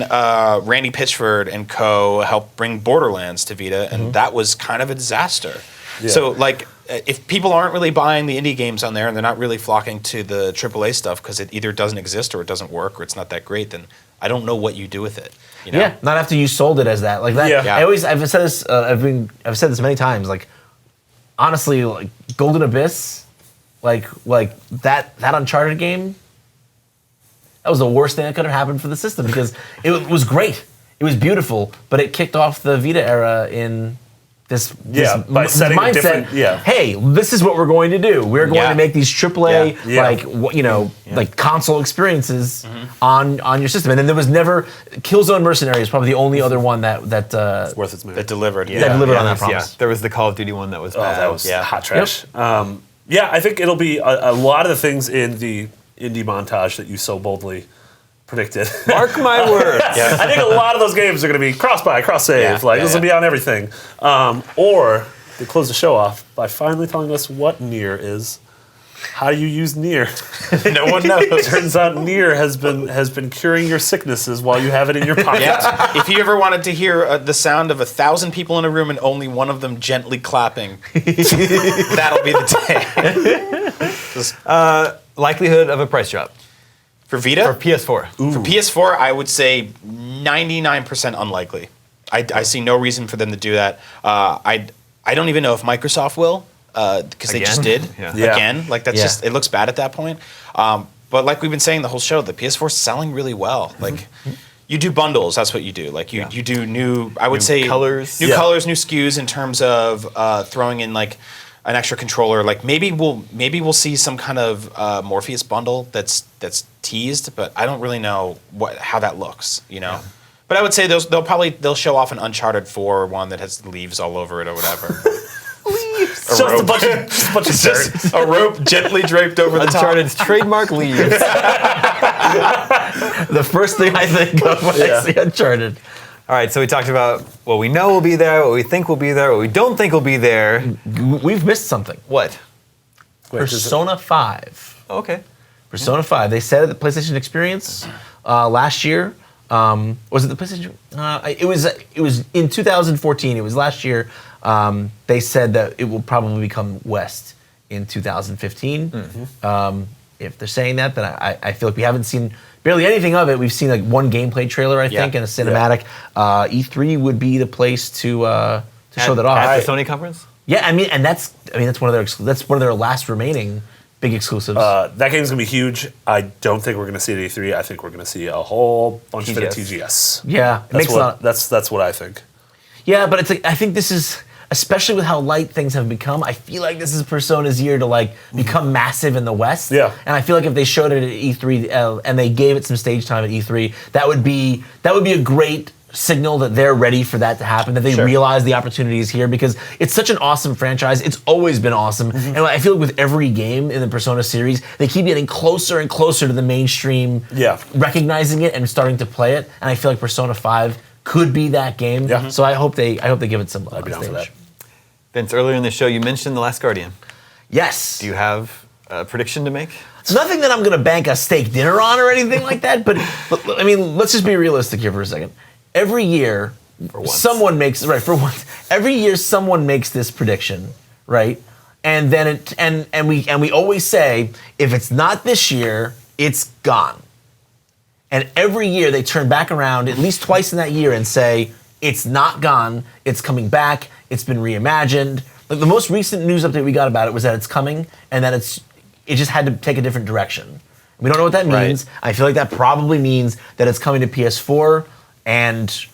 Speaker 4: Randy Pitchford and co. helped bring Borderlands to Vita, and that was kind of a disaster. Yeah. So like, if people aren't really buying the indie games on there and they're not really flocking to the AAA stuff because it either doesn't exist or it doesn't work or it's not that great, then I don't know what you do with it.
Speaker 3: Yeah, not after you sold it as that. Like that. Yeah. I've said this. I've said this many times. Like, honestly, like Golden Abyss, like that Uncharted game. That was the worst thing that could have happened for the system because it was great. It was beautiful, but it kicked off the Vita era in. This
Speaker 2: by setting
Speaker 3: mindset. Hey, this is what we're going to do. We're going to make these AAA like console experiences on your system. And then there was never Killzone Mercenary is probably the only other one that
Speaker 2: worth its money.
Speaker 4: That delivered.
Speaker 3: That delivered on that promise.
Speaker 1: Yeah. There was the Call of Duty one that was bad.
Speaker 2: That was hot trash. Yep. I think it'll be a lot of the things in the indie montage that you so boldly predicted.
Speaker 1: Mark my words.
Speaker 2: I think a lot of those games are going to be cross-buy, cross-save. This will be on everything. Or they close the show off by finally telling us what Nier is. How do you use Nier?
Speaker 4: No one knows.
Speaker 2: Turns out Nier has been curing your sicknesses while you have it in your pocket.
Speaker 4: Yeah. If you ever wanted to hear the sound of 1,000 people in a room and only one of them gently clapping, that'll be the day.
Speaker 1: Likelihood of a price drop.
Speaker 4: For Vita?
Speaker 1: For PS4.
Speaker 4: For PS4, I would say 99% unlikely. I see no reason for them to do that. I don't even know if Microsoft will, because they just did again. Like that's just it looks bad at that point. But like we've been saying the whole show, the PS4 is selling really well. Like you do bundles, that's what you do. Like you do new
Speaker 1: colors,
Speaker 4: new colors, new SKUs in terms of throwing in like an extra controller. Like maybe we'll see some kind of Morpheus bundle that's teased, but I don't really know how that looks. But I would say they'll show off an Uncharted 4 one that has leaves all over it or whatever.
Speaker 2: Leaves. Just a bunch of dirt.
Speaker 4: A rope gently draped over the top.
Speaker 1: Uncharted's trademark leaves.
Speaker 3: The first thing I think of when I see Uncharted.
Speaker 1: All right, so we talked about what we know will be there, what we think will be there, what we don't think will be there.
Speaker 3: We've missed something.
Speaker 1: What?
Speaker 3: Persona 5.
Speaker 1: Oh, okay.
Speaker 3: Persona 5. They said at the PlayStation Experience last year. Was it the PlayStation? It was in 2014. It was last year. They said that it will probably come West in 2015. If they're saying that, then I feel like we haven't seen barely anything of it. We've seen like one gameplay trailer, I think, and a cinematic. E3 would be the place to show that off.
Speaker 1: At the Sony conference?
Speaker 3: Yeah, that's one of their last remaining big exclusives.
Speaker 2: That game's gonna be huge. I don't think we're gonna see it at E3. I think we're gonna see a whole bunch of it at TGS.
Speaker 3: Yeah,
Speaker 2: that's what I think.
Speaker 3: Yeah, but it's like I think this is, especially with how light things have become, I feel like this is Persona's year to become massive in the West.
Speaker 2: Yeah.
Speaker 3: And I feel like if they showed it at E3 and they gave it some stage time at E3, that would be a great signal that they're ready for that to happen, that they realize the opportunity is here, because it's such an awesome franchise. It's always been awesome. And I feel like with every game in the Persona series, they keep getting closer and closer to the mainstream, recognizing it and starting to play it. And I feel like Persona 5 could be that game. Yeah. So I hope they give it some love.
Speaker 2: I'd be down for that.
Speaker 1: Vince, earlier in the show, you mentioned The Last Guardian.
Speaker 3: Yes.
Speaker 1: Do you have a prediction to make?
Speaker 3: It's nothing that I'm going to bank a steak dinner on or anything like that, but I mean, let's just be realistic here for a second. Every year, someone makes every year someone makes this prediction, right? And then we always say, if it's not this year, it's gone. And every year they turn back around at least twice in that year and say, it's not gone, it's coming back, it's been reimagined. Like the most recent news update we got about it was that it's coming and that it just had to take a different direction. We don't know what that means. Right. I feel like that probably means that it's coming to PS4, and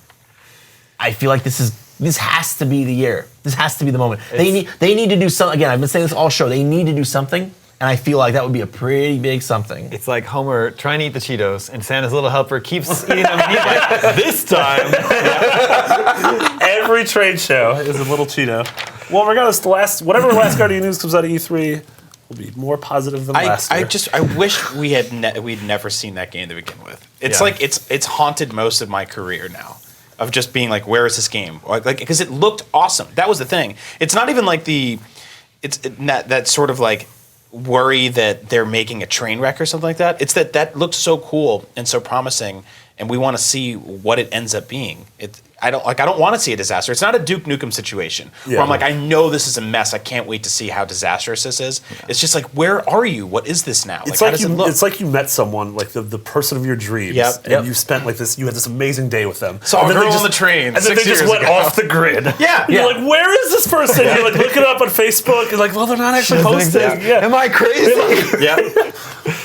Speaker 3: I feel like this is this has to be the year. This has to be the moment. They need to do something. Again, I've been saying this all show. They need to do something, and I feel like that would be a pretty big something.
Speaker 1: It's like Homer trying to eat the Cheetos, and Santa's little helper keeps eating them, and he's like, this time.
Speaker 2: Every trade show is a little Cheeto. Well, regardless, whatever last Guardian news comes out of E3 will be more positive than last year.
Speaker 4: I wish we'd never seen that game to begin with. It's like it's haunted most of my career now, of just being like, where is this game? Like because it looked awesome. That was the thing. It's not even like that sort of like worry that they're making a train wreck or something like that. It's that looked so cool and so promising, and we want to see what it ends up being. I don't want to see a disaster. It's not a Duke Nukem situation where I'm like, I know this is a mess. I can't wait to see how disastrous this is. It's just like, where are you? What is this now?
Speaker 2: It's like, how does it look? It's like you met someone, like the person of your dreams, and you spent like this. You had this amazing day with them.
Speaker 4: Saw a girl on the train,
Speaker 2: and then they just went off the grid.
Speaker 4: Yeah,
Speaker 2: and you're like, where is this person? You're like, look it up on Facebook. You're like, well, they're not actually posting.
Speaker 1: Yeah. Am I crazy?
Speaker 4: Yeah.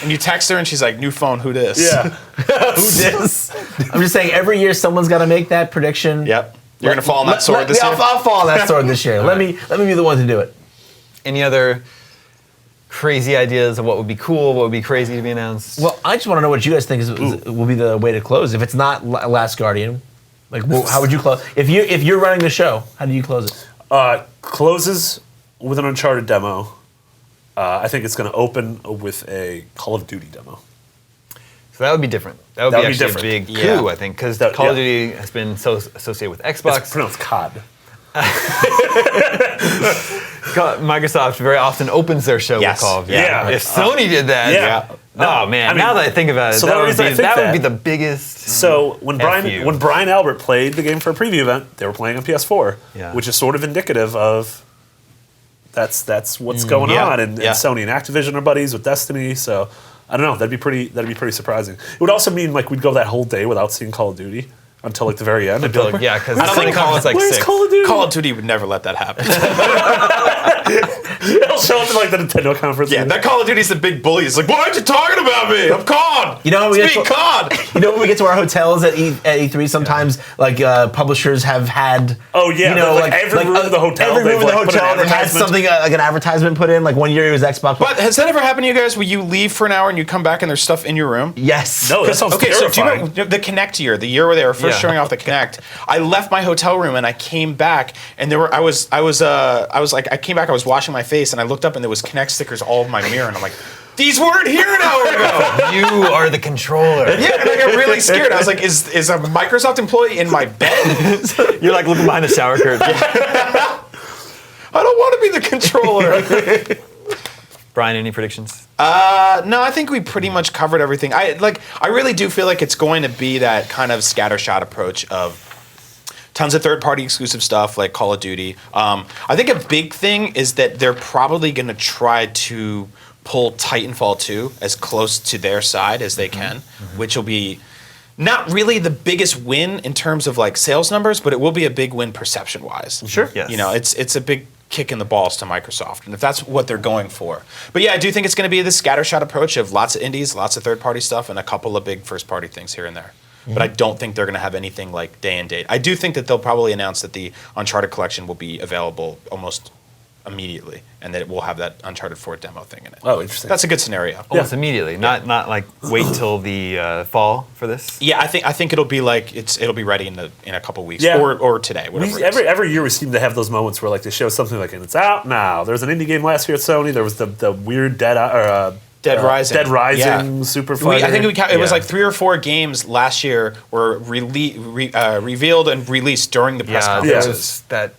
Speaker 4: And you text her, and she's like, new phone. Who dis?
Speaker 2: Yeah.
Speaker 3: Who dis? I'm just saying, every year someone's got to make that prediction.
Speaker 4: Yep. You're going to fall on that sword this year?
Speaker 3: I'll fall on that sword this year. Let me be the one to do it.
Speaker 1: Any other crazy ideas of what would be cool, what would be crazy to be announced?
Speaker 3: Well, I just want to know what you guys think will be the way to close. If it's not Last Guardian, like how would you close? If you're running the show, how do you close it?
Speaker 2: Closes with an Uncharted demo. I think it's going to open with a Call of Duty demo.
Speaker 1: So that would be different. That would be actually a big coup, I think, because Call of Duty has been so associated with Xbox.
Speaker 2: It's pronounced COD.
Speaker 1: Microsoft very often opens their show with Call of Duty.
Speaker 2: Yeah.
Speaker 1: If Sony did that, oh man! Now that I think about it,
Speaker 2: so
Speaker 1: that would be the biggest.
Speaker 2: So when Brian Albert played the game for a preview event, they were playing on PS4, which is sort of indicative of that's what's going on. And Sony and Activision are buddies with Destiny, so. I don't know. That'd be pretty surprising. It would also mean like we'd go that whole day without seeing Call of Duty until like the very end.
Speaker 1: Because
Speaker 4: I don't think
Speaker 1: Call is like
Speaker 2: where's
Speaker 1: 6.
Speaker 2: Call of Duty?
Speaker 4: Call of Duty would never let that happen.
Speaker 2: It'll show up in like the Nintendo conference.
Speaker 4: Yeah, that Call of Duty's the big bully. It's like, why aren't you talking about me? I'm COD.
Speaker 3: You know,
Speaker 4: COD.
Speaker 3: You know, when we get to our hotels at E3, sometimes like publishers have had.
Speaker 2: Oh yeah,
Speaker 3: you know,
Speaker 2: like every room in the hotel.
Speaker 3: Every room in the hotel they've had something like an advertisement put in. Like one year it was Xbox.
Speaker 4: But has that ever happened to you guys where you leave for an hour and you come back and there's stuff in your room?
Speaker 3: Yes.
Speaker 2: No, that sounds terrifying.
Speaker 4: So do you remember the Kinect year, the year where they were first showing off the Kinect? I left my hotel room and I came back and I was washing my face and I looked up and there was Kinect stickers all over my mirror and I'm like, these weren't here an hour ago.
Speaker 1: You are the controller.
Speaker 4: Yeah, and I got really scared. I was like, is a Microsoft employee in my bed?
Speaker 1: You're like looking behind the shower curtain.
Speaker 4: I don't want to be the controller.
Speaker 1: Brian, any predictions?
Speaker 4: No, I think we pretty much covered everything. I really do feel like it's going to be that kind of scattershot approach of tons of third-party exclusive stuff like Call of Duty. I think a big thing is that they're probably going to try to pull Titanfall 2 as close to their side as they can, which will be not really the biggest win in terms of like sales numbers, but it will be a big win perception-wise.
Speaker 2: Sure.
Speaker 1: Yes.
Speaker 4: You know, it's a big kick in the balls to Microsoft, and if that's what they're going for. But yeah, I do think it's going to be this scattershot approach of lots of indies, lots of third-party stuff, and a couple of big first-party things here and there. But I don't think they're going to have anything like day and date. I do think that they'll probably announce that the Uncharted collection will be available almost immediately, and that it will have that Uncharted 4 demo thing in it.
Speaker 2: Oh, interesting.
Speaker 4: That's a good scenario.
Speaker 1: Almost immediately, not like wait till the fall for this.
Speaker 4: Yeah, I think it'll be like it'll be ready in a couple weeks or today, whatever.
Speaker 2: Every year we seem to have those moments where like they show something like and it's out now. There was an indie game last year at Sony. There was the weird Dead Rising Super Fighter.
Speaker 4: I think it was like 3 or 4 games last year were revealed and released during the press conferences.
Speaker 1: That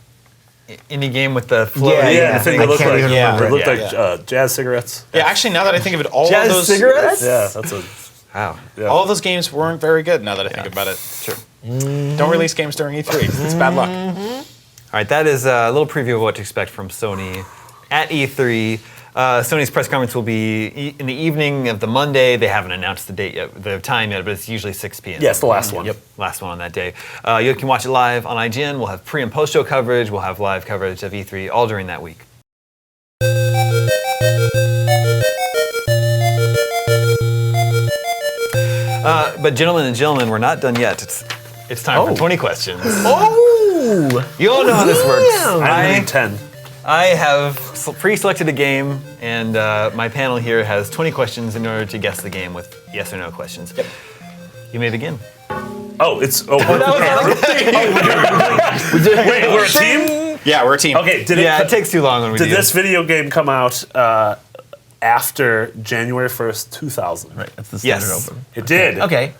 Speaker 1: indie game with the floating.
Speaker 2: I think they looked like
Speaker 3: remember.
Speaker 2: It looked like jazz cigarettes.
Speaker 4: Yeah, actually, now that I think of it, all
Speaker 1: Jazz
Speaker 4: of those
Speaker 1: cigarettes.
Speaker 2: Yeah, that's a.
Speaker 1: Wow.
Speaker 2: Yeah.
Speaker 4: All of those games weren't very good. Now that I think about it,
Speaker 1: Sure.
Speaker 4: Don't release games during E3. It's bad luck.
Speaker 1: All right, that is a little preview of what to expect from Sony at E3. Sony's press conference will be in the evening of the Monday. They haven't announced the date yet, the time yet, but it's usually 6 p.m.
Speaker 2: Yeah, it's the last one.
Speaker 1: Yep, last one on that day. You can watch it live on IGN. We'll have pre- and post-show coverage. We'll have live coverage of E3 all during that week. But gentlemen and gentlemen, we're not done yet. It's time for 20 questions.
Speaker 3: Oh! Ooh.
Speaker 1: You all know how this works.
Speaker 3: Yeah.
Speaker 2: I only need 10.
Speaker 1: I have pre-selected a game, and my panel here has 20 questions in order to guess the game with yes or no questions.
Speaker 4: Yep.
Speaker 1: You may begin.
Speaker 2: Oh, it's over. Wait, we're a team?
Speaker 4: Yeah, we're a team.
Speaker 2: Okay,
Speaker 1: It takes too long when we do
Speaker 2: Did this video game come out after January 1st, 2000?
Speaker 3: Right, that's the standard
Speaker 1: Yes.
Speaker 3: open.
Speaker 2: It did.
Speaker 3: Okay.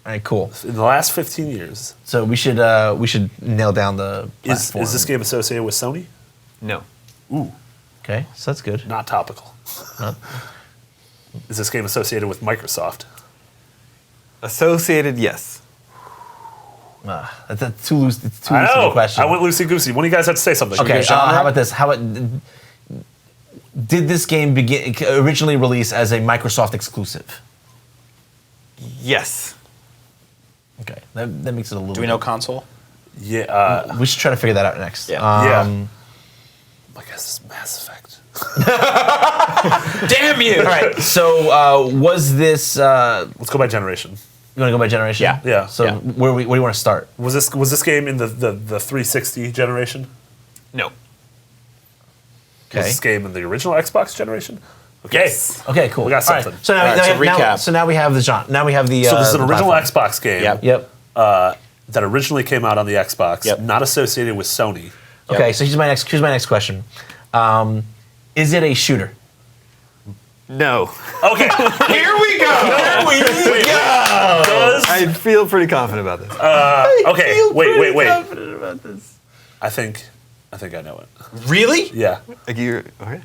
Speaker 3: All right, cool.
Speaker 2: In the last 15 years.
Speaker 3: So we should nail down the
Speaker 2: Is
Speaker 3: platform.
Speaker 2: this game associated with Sony?
Speaker 1: No.
Speaker 2: Ooh,
Speaker 3: Okay, so that's good.
Speaker 2: not topical. Is this game associated with Microsoft?
Speaker 1: Associated, yes.
Speaker 3: That's too loose. It's too
Speaker 2: I
Speaker 3: loose of
Speaker 2: know.
Speaker 3: a question.
Speaker 2: I went loosey-goosey. One of you guys have to say something.
Speaker 3: Okay,
Speaker 2: Should we get a genre?
Speaker 3: how about this? Did this game originally release as a Microsoft exclusive?
Speaker 1: Yes.
Speaker 3: Okay, that makes it a little.
Speaker 4: Do we know console?
Speaker 2: Yeah.
Speaker 3: We should try to figure that out next.
Speaker 4: Yeah.
Speaker 2: I guess it's Mass Effect.
Speaker 4: Damn you!
Speaker 3: All right. So was this? You
Speaker 2: Let's go by generation.
Speaker 3: want to go by generation?
Speaker 4: Yeah.
Speaker 2: Yeah.
Speaker 3: So
Speaker 4: Yeah.
Speaker 3: where do you want to start?
Speaker 2: Was this game in the 360 generation?
Speaker 1: No.
Speaker 2: Was this game in the original Xbox generation? Okay.
Speaker 3: Okay. Cool.
Speaker 2: We got
Speaker 3: All right,
Speaker 2: something.
Speaker 3: So now,
Speaker 4: All right, so recap.
Speaker 3: so now we have the genre. Now we have the.
Speaker 2: So this is an
Speaker 3: the
Speaker 2: original
Speaker 3: platform.
Speaker 2: Xbox game
Speaker 4: Yep.
Speaker 3: Yep.
Speaker 2: that originally came out on the Xbox,
Speaker 4: Yep.
Speaker 2: not associated with Sony.
Speaker 3: Okay. So here's my next question. Is it a shooter?
Speaker 1: No.
Speaker 2: Okay.
Speaker 4: Here we go!
Speaker 1: I feel pretty confident about this.
Speaker 2: Okay. Wait.
Speaker 3: Confident about this.
Speaker 2: I think I know it.
Speaker 4: Really?
Speaker 2: Yeah.
Speaker 1: Like okay.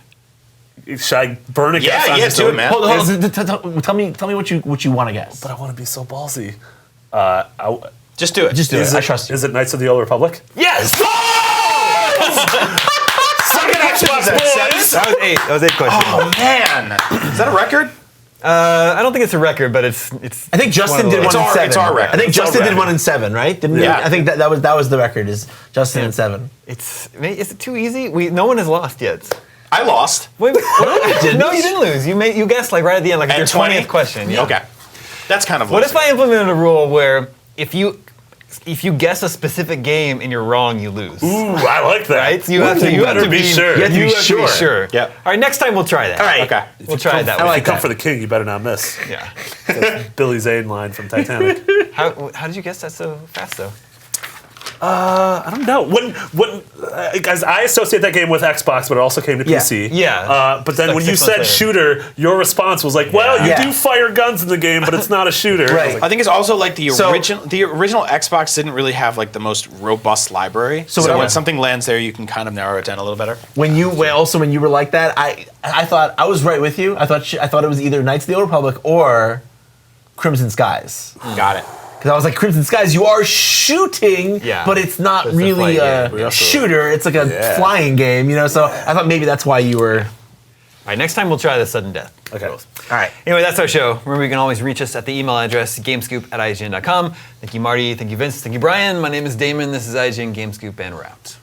Speaker 2: Should I burn a guess?
Speaker 4: Yeah,
Speaker 2: on
Speaker 4: yeah,
Speaker 2: this
Speaker 4: do
Speaker 2: one?
Speaker 4: it, man.
Speaker 3: Hold on. Tell me what you want to guess.
Speaker 2: But I want to be so ballsy.
Speaker 4: Just do it.
Speaker 3: Just do it. I trust you.
Speaker 2: Is it Knights of the Old Republic?
Speaker 3: Yes.
Speaker 2: Suck it, Xbox boys!
Speaker 1: That was 8 questions.
Speaker 4: Oh man, is that a record?
Speaker 1: I don't think it's a record, but it's.
Speaker 3: I think Justin did one
Speaker 4: It's
Speaker 3: in
Speaker 4: our-
Speaker 3: 7.
Speaker 4: it's our record.
Speaker 3: I think
Speaker 2: It's our
Speaker 3: Justin did
Speaker 2: record.
Speaker 3: 1 in 7, right? Didn't he?
Speaker 4: Yeah.
Speaker 3: I think that was the record. Is Justin in 7?
Speaker 1: Is it too easy? No one has lost yet.
Speaker 4: I lost.
Speaker 1: Wait,
Speaker 3: didn't.
Speaker 1: no, you didn't lose. You guessed like right at the end, like
Speaker 4: At
Speaker 1: your
Speaker 4: 20?
Speaker 1: 20th question. Yeah.
Speaker 4: Okay, that's kind of.
Speaker 1: What if
Speaker 4: loosey.
Speaker 1: I implemented a rule where if you guess a specific game and you're wrong, you lose?
Speaker 2: Ooh, I like that.
Speaker 1: Right? So you have to be
Speaker 2: sure.
Speaker 1: You have to be
Speaker 3: sure.
Speaker 1: sure.
Speaker 4: Yep.
Speaker 1: All right, next time we'll try that.
Speaker 3: All right.
Speaker 4: Okay.
Speaker 1: We'll try it that way.
Speaker 2: I like come for the king, you better not miss.
Speaker 1: Yeah.
Speaker 2: Billy Zane line from Titanic.
Speaker 1: How did you guess that so fast though?
Speaker 2: I don't know. Guys, I associate that game with Xbox, but it also came to PC.
Speaker 1: Yeah.
Speaker 2: But then
Speaker 1: Like
Speaker 2: when you
Speaker 1: 6
Speaker 2: said
Speaker 1: months
Speaker 2: shooter, your response was like, "Well,
Speaker 3: Yeah.
Speaker 2: you do fire guns in the game, but it's not a shooter."
Speaker 3: Right.
Speaker 2: I was like,
Speaker 4: I think it's also like the
Speaker 3: So-
Speaker 4: original Xbox didn't really have like the most robust library. So
Speaker 3: what-
Speaker 4: when something lands there, you can kind of narrow it down a little better.
Speaker 3: When you were like that, I thought I was right with you. I thought it was either Knights of the Old Republic or Crimson Skies.
Speaker 4: Got it.
Speaker 3: Because I was like, Crimson Skies, you are shooting,
Speaker 1: Yeah.
Speaker 3: but it's not
Speaker 1: It's a
Speaker 3: really
Speaker 1: flight
Speaker 3: a
Speaker 1: game.
Speaker 3: shooter. It's like a
Speaker 2: Yeah.
Speaker 3: flying game, So I thought maybe that's why you were.
Speaker 1: All right, next time we'll try the sudden death.
Speaker 2: okay.
Speaker 3: All right.
Speaker 1: Anyway, that's our show. Remember, you can always reach us at the email address gamescoop@ign.com. Thank you, Marty. Thank you, Vince. Thank you, Brian. My name is Damon. This is IGN Gamescoop, and we're out.